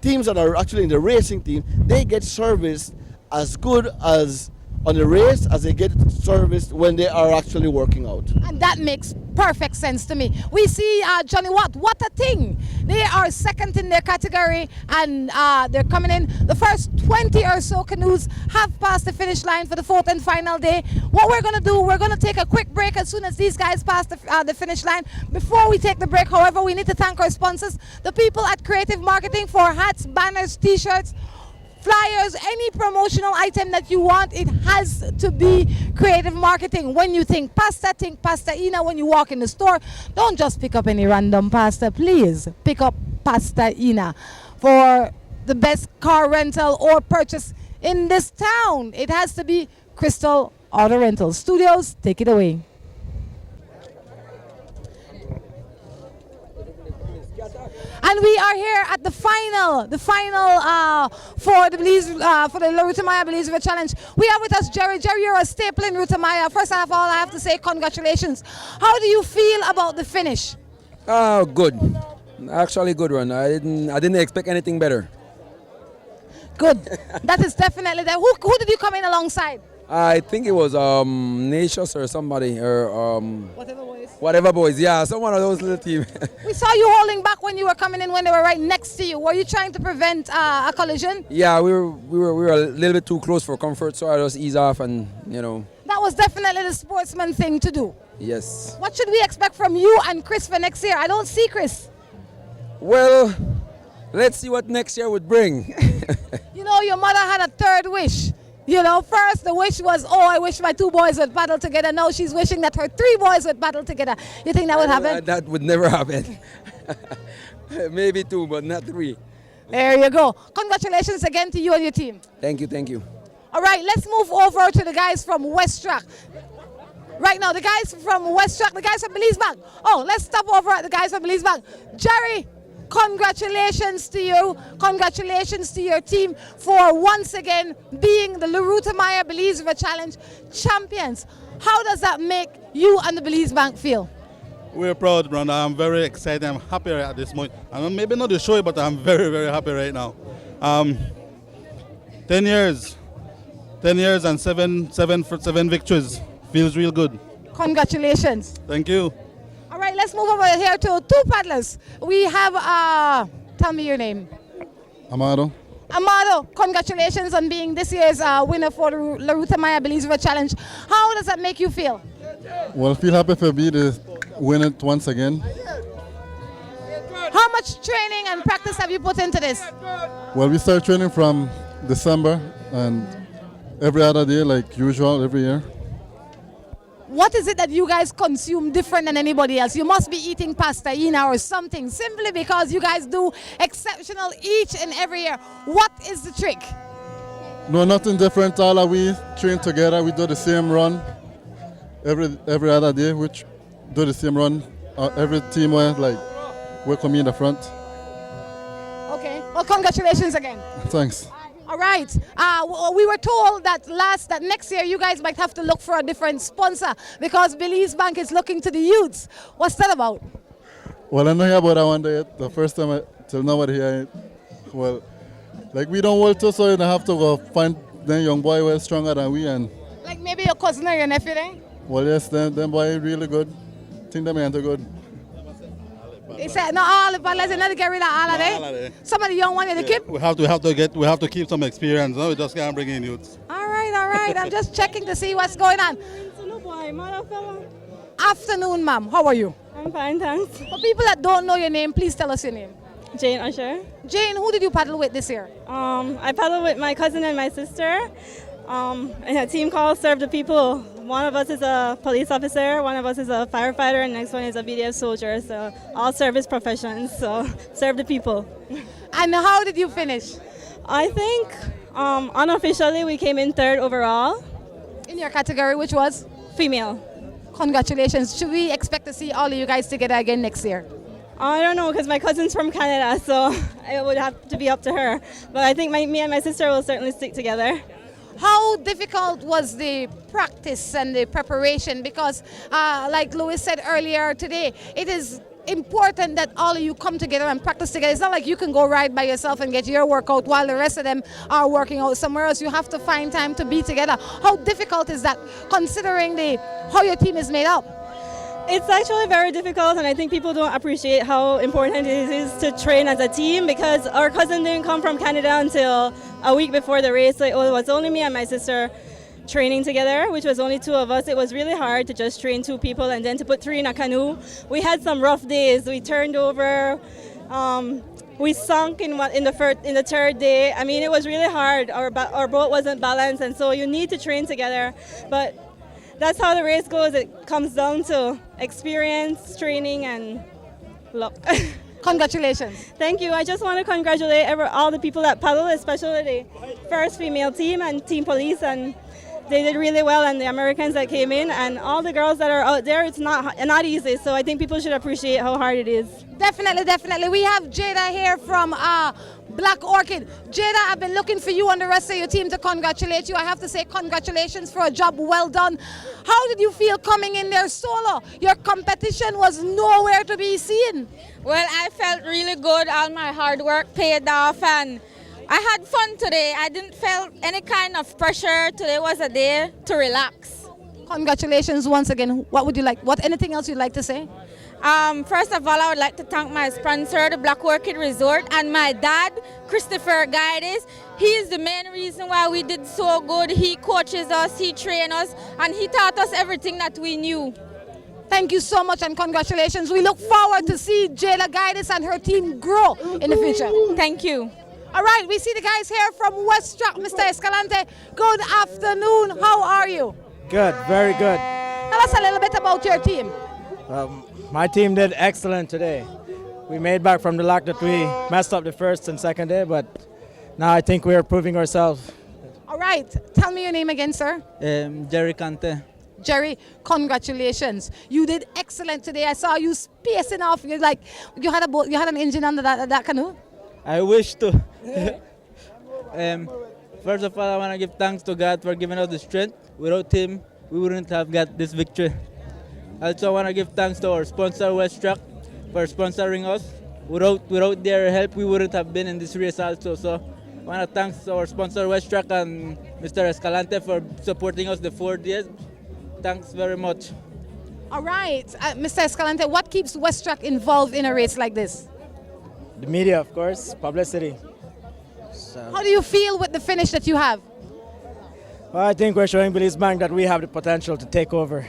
teams that are actually in the racing team, they get serviced as good as on the race as they get serviced when they are actually working out. And that makes perfect sense to me. We see Johnny Watt, what a thing. They are second in their category and they're coming in. The first 20 or so canoes have passed the finish line for the fourth and final day. What we're going to do, we're going to take a quick break as soon as these guys pass the finish line. Before we take the break, however, we need to thank our sponsors, the people at Creative Marketing, for hats, banners, t-shirts, flyers, any promotional item that you want. It has to be Creative Marketing. When you think Pasta Ina. When you walk in the store, don't just pick up any random pasta. Please pick up Pasta Ina for the best car rental or purchase in this town. It has to be Crystal Auto Rental. Studios, take it away. And we are here at the final for the Belize, for the Ruta Maya Belize River Challenge. We have with us Jerry. Jerry, you're a staple in Ruta Maya. First of all, I have to say congratulations. How do you feel about the finish? Good. Actually, good run. I didn't expect anything better. Good. That is definitely there. Who did you come in alongside? I think it was Natius or somebody or Whatever boys. Yeah, someone of those little team. We saw you holding back when you were coming in when they were right next to you. Were you trying to prevent a collision? Yeah, we were a little bit too close for comfort, so I just ease off and That was definitely the sportsman thing to do. Yes. What should we expect from you and Chris for next year? I don't see Chris. Well, let's see what next year would bring. Your mother had a third wish. First the wish was, I wish my 2 boys would paddle together. Now she's wishing that her 3 boys would paddle together. You think that would happen? That would never happen. Maybe 2, but not 3. There you go. Congratulations again to you and your team. Thank you. All right, let's move over to the guys from West Track. Right now, the guys from West Track, the guys from Belize Bank. Let's stop over at the guys from Belize Bank. Jerry, congratulations to you. Congratulations to your team for once again being the Ruta Maya Belize River Challenge champions. How does that make you and the Belize Bank feel? We're proud, brother. I'm very excited. I'm happy right at this moment. I'm maybe not to show it, but I'm very, very happy right now. 10 years and seven victories. Feels real good. Congratulations. Thank you. All right, let's move over here to 2 paddlers. We have, tell me your name. Amado. Amado, congratulations on being this year's winner for the Ruta Maya Belize River Challenge. How does that make you feel? Well, I feel happy to be the winner once again. How much training and practice have you put into this? Well, we start training from December and every other day like usual every year. What is it that you guys consume different than anybody else? You must be eating pasta ina or something, simply because you guys do exceptional each and every year. What is the trick? No, nothing different. All of we train together. We do the same run every other day. We do the same run. Every team we come in the front. Okay. Well, congratulations again. Thanks. All right. We were told that next year you guys might have to look for a different sponsor because Belize Bank is looking to the youths. What's that about? Well, I know hear about that one day. The first time till nobody here. Well, we don't want to, so you have to go find them young boy were stronger than we, and Like maybe your cousin or your nephew there? well, yes, them boy really good. Think them enter good. They said no, all the paddlers, they not get rid of all of All of them. them. Some of the young ones they keep. We have to keep some experience. No, we just can't bring in youths. All right. I'm just checking to see what's going on. Afternoon, ma'am. How are you? I'm fine, thanks. For people that don't know your name, please tell us your name. Jane Usher. Jane, who did you paddle with this year? I paddle with my cousin and my sister in a team called Serve the People. One of us is a police officer, one of us is a firefighter, and the next one is a BDF soldier. So all service professions, so serve the people. And how did you finish? I think unofficially we came in third overall. In your category, which was? Female. Congratulations. Should we expect to see all of you guys together again next year? I don't know, because my cousin's from Canada, so it would have to be up to her. But I think me and my sister will certainly stick together. How difficult was the practice and the preparation? Because like Louis said earlier today, it is important that all of you come together and practice together. It's not like you can go ride by yourself and get your workout while the rest of them are working out somewhere else. You have to find time to be together. How difficult is that, considering how your team is made up? It's actually very difficult, and I think people don't appreciate how important it is to train as a team, because our cousin didn't come from Canada until a week before the race, so it was only me and my sister training together, which was only two of us. It was really hard to just train two people and then to put three in a canoe. We had some rough days. We turned over. We sunk in the third day. I mean, it was really hard. Our boat wasn't balanced, and so you need to train together. But that's how the race goes. It comes down to experience, training, and luck. Congratulations. Thank you. I just want to congratulate all the people that paddled, especially the first female team and Team Police, and they did really well, and the Americans that came in, and all the girls that are out there. It's not easy, so I think people should appreciate how hard it is. Definitely. We have Jada here from Black Orchid. Jada, I've been looking for you and the rest of your team to congratulate you. I have to say congratulations for a job well done. How did you feel coming in there solo? Your competition was nowhere to be seen. Well, I felt really good. All my hard work paid off, and I had fun today. I didn't feel any kind of pressure. Today was a day to relax. Congratulations once again. Anything else you'd like to say? First of all, I would like to thank my sponsor, the Black Orchid Resort, and my dad, Christopher Guides. He is the main reason why we did so good. He coaches us, he trains us, and he taught us everything that we knew. Thank you so much and congratulations. We look forward to see Jada Guides and her team grow in the future. Thank you. All right, we see the guys here from West Track. Mr. Escalante, good afternoon. How are you? Good, very good. Tell us a little bit about your team. My team did excellent today. We made back from the lack that we messed up the first and second day, but now I think we are proving ourselves. All right, tell me your name again, sir. Jerry Kante. Jerry, congratulations. You did excellent today. I saw you spacing off. You had an engine under that canoe. I wish to. First of all, I want to give thanks to God for giving us the strength. Without Him, we wouldn't have got this victory. Also, I want to give thanks to our sponsor, West Track, for sponsoring us. Without their help, we wouldn't have been in this race also. So I want to thank our sponsor, West Track, and Mr. Escalante for supporting us the 4 days. Thanks very much. All right, Mr. Escalante, what keeps West Track involved in a race like this? The media, of course, publicity. So, how do you feel with the finish that you have? well, I think we're showing Belize Bank that we have the potential to take over.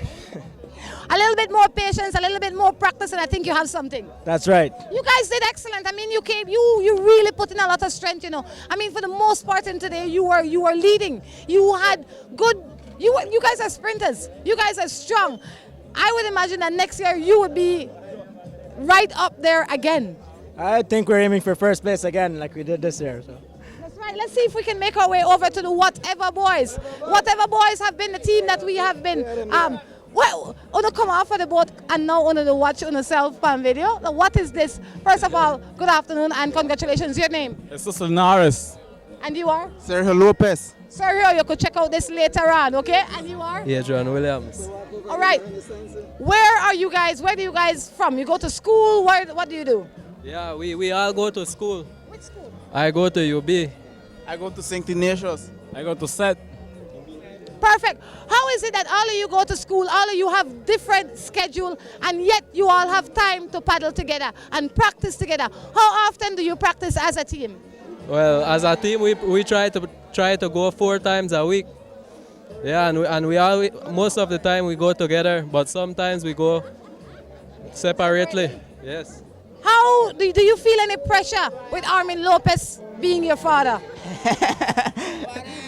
A little bit more patience, a little bit more practice, and I think you have something. That's right. You guys did excellent. I mean, you really put in a lot of strength, I mean, for the most part in today, you were leading. You had good, you guys are sprinters. You guys are strong. I would imagine that next year you would be right up there again. I think we're aiming for first place again like we did this year. So. That's right. Let's see if we can make our way over to the Whatever Boys. Whatever Boys have been the team that we have been well, Uno come off of the boat and now Uno to watch on a self-pan video. Now, what is this? First of all, good afternoon and congratulations. Your name? Jesus Linares. And you are? Sergio Lopez. Sergio, you could check out this later on, okay? And you are? Yeah, John Williams. All right. Where are you guys? Where do you guys from? You go to school? What do you do? Yeah, we all go to school. Which school? I go to UB. I go to St. Ignatius. I go to set. Perfect. How is it that all of you go to school, all of you have different schedule, and yet you all have time to paddle together and practice together? How often do you practice as a team? Well, as a team, we try to go 4 times a week. Yeah, and we always, most of the time we go together, but sometimes we go separately. Yes. How do you feel any pressure with Armin Lopez being your father?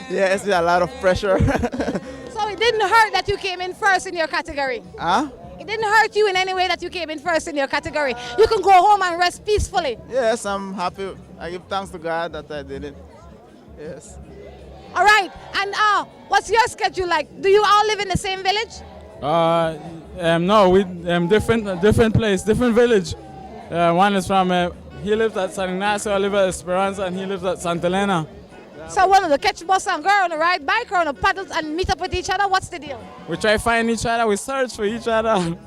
Yes, a lot of pressure. So it didn't hurt that you came in first in your category? Huh? It didn't hurt you in any way that you came in first in your category? You can go home and rest peacefully? Yes, I'm happy. I give thanks to God that I did it. Yes. All right, and what's your schedule like? Do you all live in the same village? No, we different place, different village. One is from he lives at San Ignacio, I live at Esperanza, and he lives at Santa Elena. So one of the catch bus and go on a ride bike or on a paddle and meet up with each other. What's the deal? We try to find each other, we search for each other.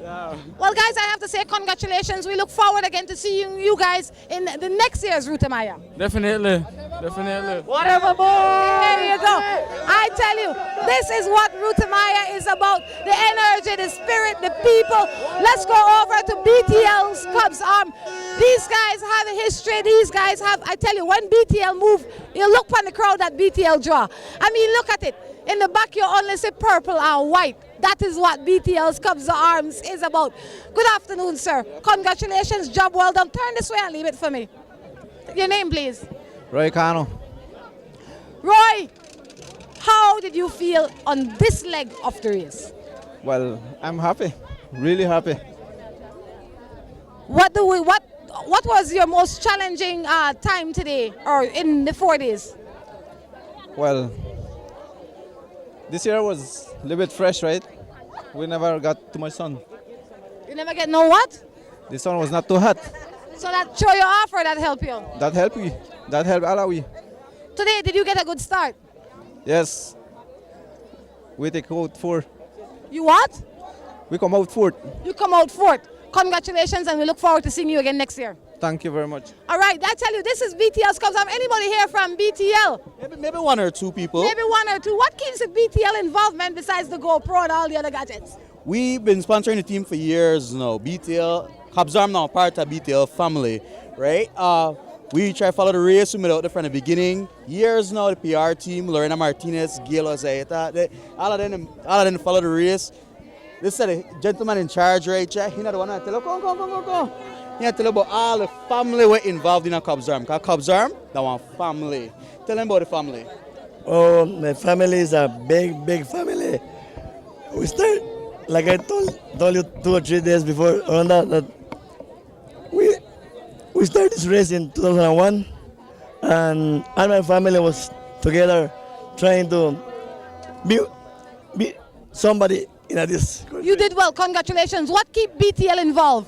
Yeah. Well, guys, I have to say congratulations. We look forward again to seeing you guys in the next year's Ruta Maya. Definitely, definitely. Whatever, boy! There you go. I tell you, this is what Ruta Maya is about. The energy, the spirit, the people. Let's go over to BTL's Cubs Arm. These guys have a history. These guys have, I tell you, when BTL move, you look on the crowd that BTL draw. I mean, look at it. In the back, you only see purple and white. That is what BTL's Cubs Arms is about. Good afternoon, sir. Congratulations, job well done. Turn this way and leave it for me. Your name, please. Roy Cano. Roy, how did you feel on this leg of the race? Well, I'm happy. Really happy. What was your most challenging time today or in the 4 days? Well, this year was a little bit fresh, right? We never got too much sun. You never get no what? The sun was not too hot. So that throw you off or that help you? That helped we. That helped all of we. Today, did you get a good start? Yes. We take out 4. You what? We come out 4th. You come out 4th. Congratulations, and we look forward to seeing you again next year. Thank you very much. All right, I tell you, this is BTL's Cubs. Anybody here from BTL? Maybe 1 or 2 people. Maybe 1 or 2. What keeps the BTL involvement besides the GoPro and all the other gadgets? We've been sponsoring the team for years now. BTL, Cubs Arm now part of BTL family, right? We try to follow the race. We made out there from the beginning. Years now, the PR team, Lorena Martinez, Gail Ozaeta, all of them follow the race. This is the gentleman in charge right here. He's not the one that tell you, go. He tell you about all the family were involved in a Cubs Arm. Because Cubs Arm, that one family. Tell them about the family. Oh, my family is a big family. We start, like I told you 2 or 3 days before, around that we started this race in 2001, and all my family was together trying to be somebody in this country. You did well. Congratulations. What keep BTL involved?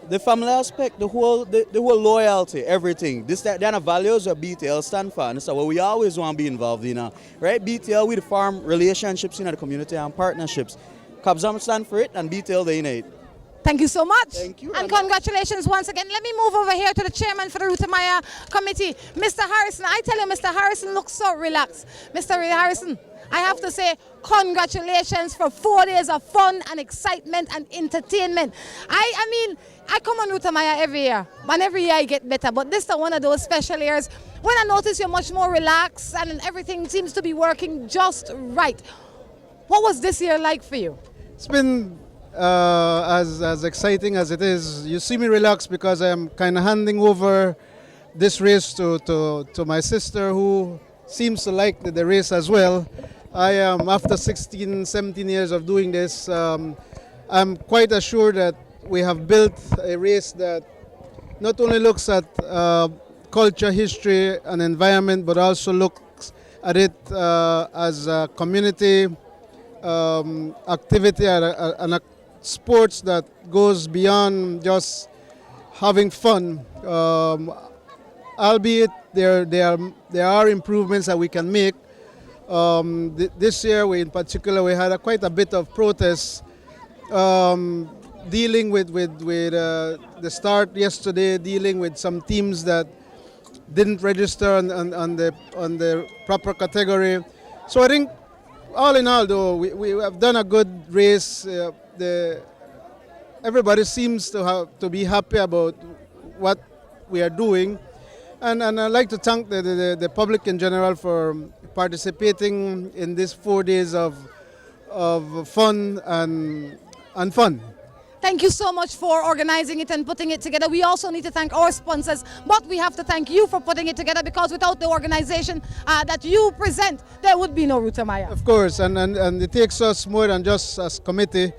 The family aspect, the whole loyalty, everything. They're the values that BTL stand for. And that's what we always want to be involved in. Right? BTL, we farm relationships in the community and partnerships. Cubs Arm stand for it, and BTL, they in it. Thank you so much. Thank you. And congratulations once again. Let me move over here to the chairman for the Ruta Maya committee, Mr. Harrison. I tell you, Mr. Harrison looks so relaxed. Mr. Harrison, I have to say congratulations for 4 days of fun and excitement and entertainment. I mean, I come on Ruta Maya every year, and every year I get better, but this is one of those special years when I notice you're much more relaxed and everything seems to be working just right. What was this year like for you? It's been as exciting as it is. You see me relaxed because I'm kind of handing over this race to my sister, who seems to like the race as well. I am, after 16, 17 years of doing this, I'm quite assured that we have built a race that not only looks at culture, history, and environment, but also looks at it as a community activity and a sports that goes beyond just having fun. Albeit there are improvements that we can make. This year, in particular, we had quite a bit of protests dealing with the start yesterday, dealing with some teams that didn't register on the proper category. So I think all in all, though, we have done a good race. Everybody seems to be happy about what we are doing. And I'd like to thank the public in general for participating in these 4 days of fun and fun. Thank you so much for organizing it and putting it together. We also need to thank our sponsors, but we have to thank you for putting it together, because without the organization that you present, there would be no Ruta Maya. Of course, and it takes us more than just as committee.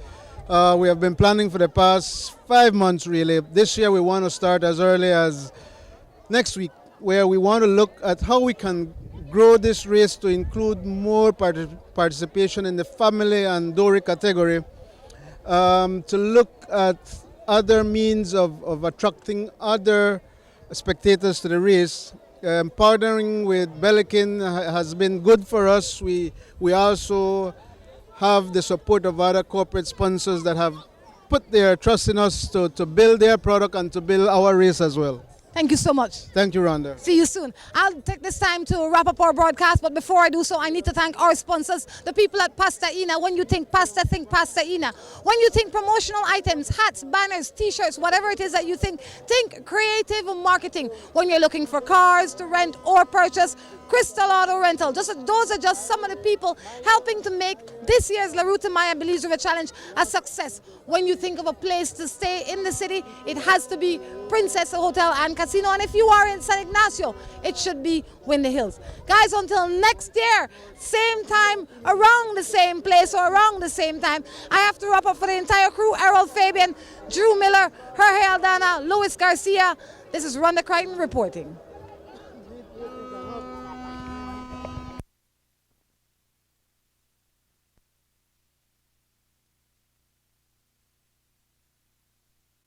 We have been planning for the past 5 months, really. This year we want to start as early as next week, where we want to look at how we can grow this race to include more participation in the family and Dory category, to look at other means of attracting other spectators to the race. Partnering with Belikin has been good for us. We also have the support of other corporate sponsors that have put their trust in us to build their product and to build our race as well. Thank you so much. Thank you, Rhonda. See you soon. I'll take this time to wrap up our broadcast, but before I do so, I need to thank our sponsors, the people at Pasta Ina. When you think pasta, think Pasta Ina. When you think promotional items, hats, banners, t-shirts, whatever it is that you think creative marketing. When you're looking for cars to rent or purchase, Crystal Auto Rental. Those are just some of the people helping to make this year's La Ruta Maya Belize River Challenge a success. When you think of a place to stay in the city, it has to be Princess Hotel and Casino. And if you are in San Ignacio, it should be Windy Hills. Guys, until next year, same time, around the same place or around the same time, I have to wrap up for the entire crew. Errol Fabian, Drew Miller, Jorge Aldana, Luis Garcia. This is Rhonda Crichton reporting.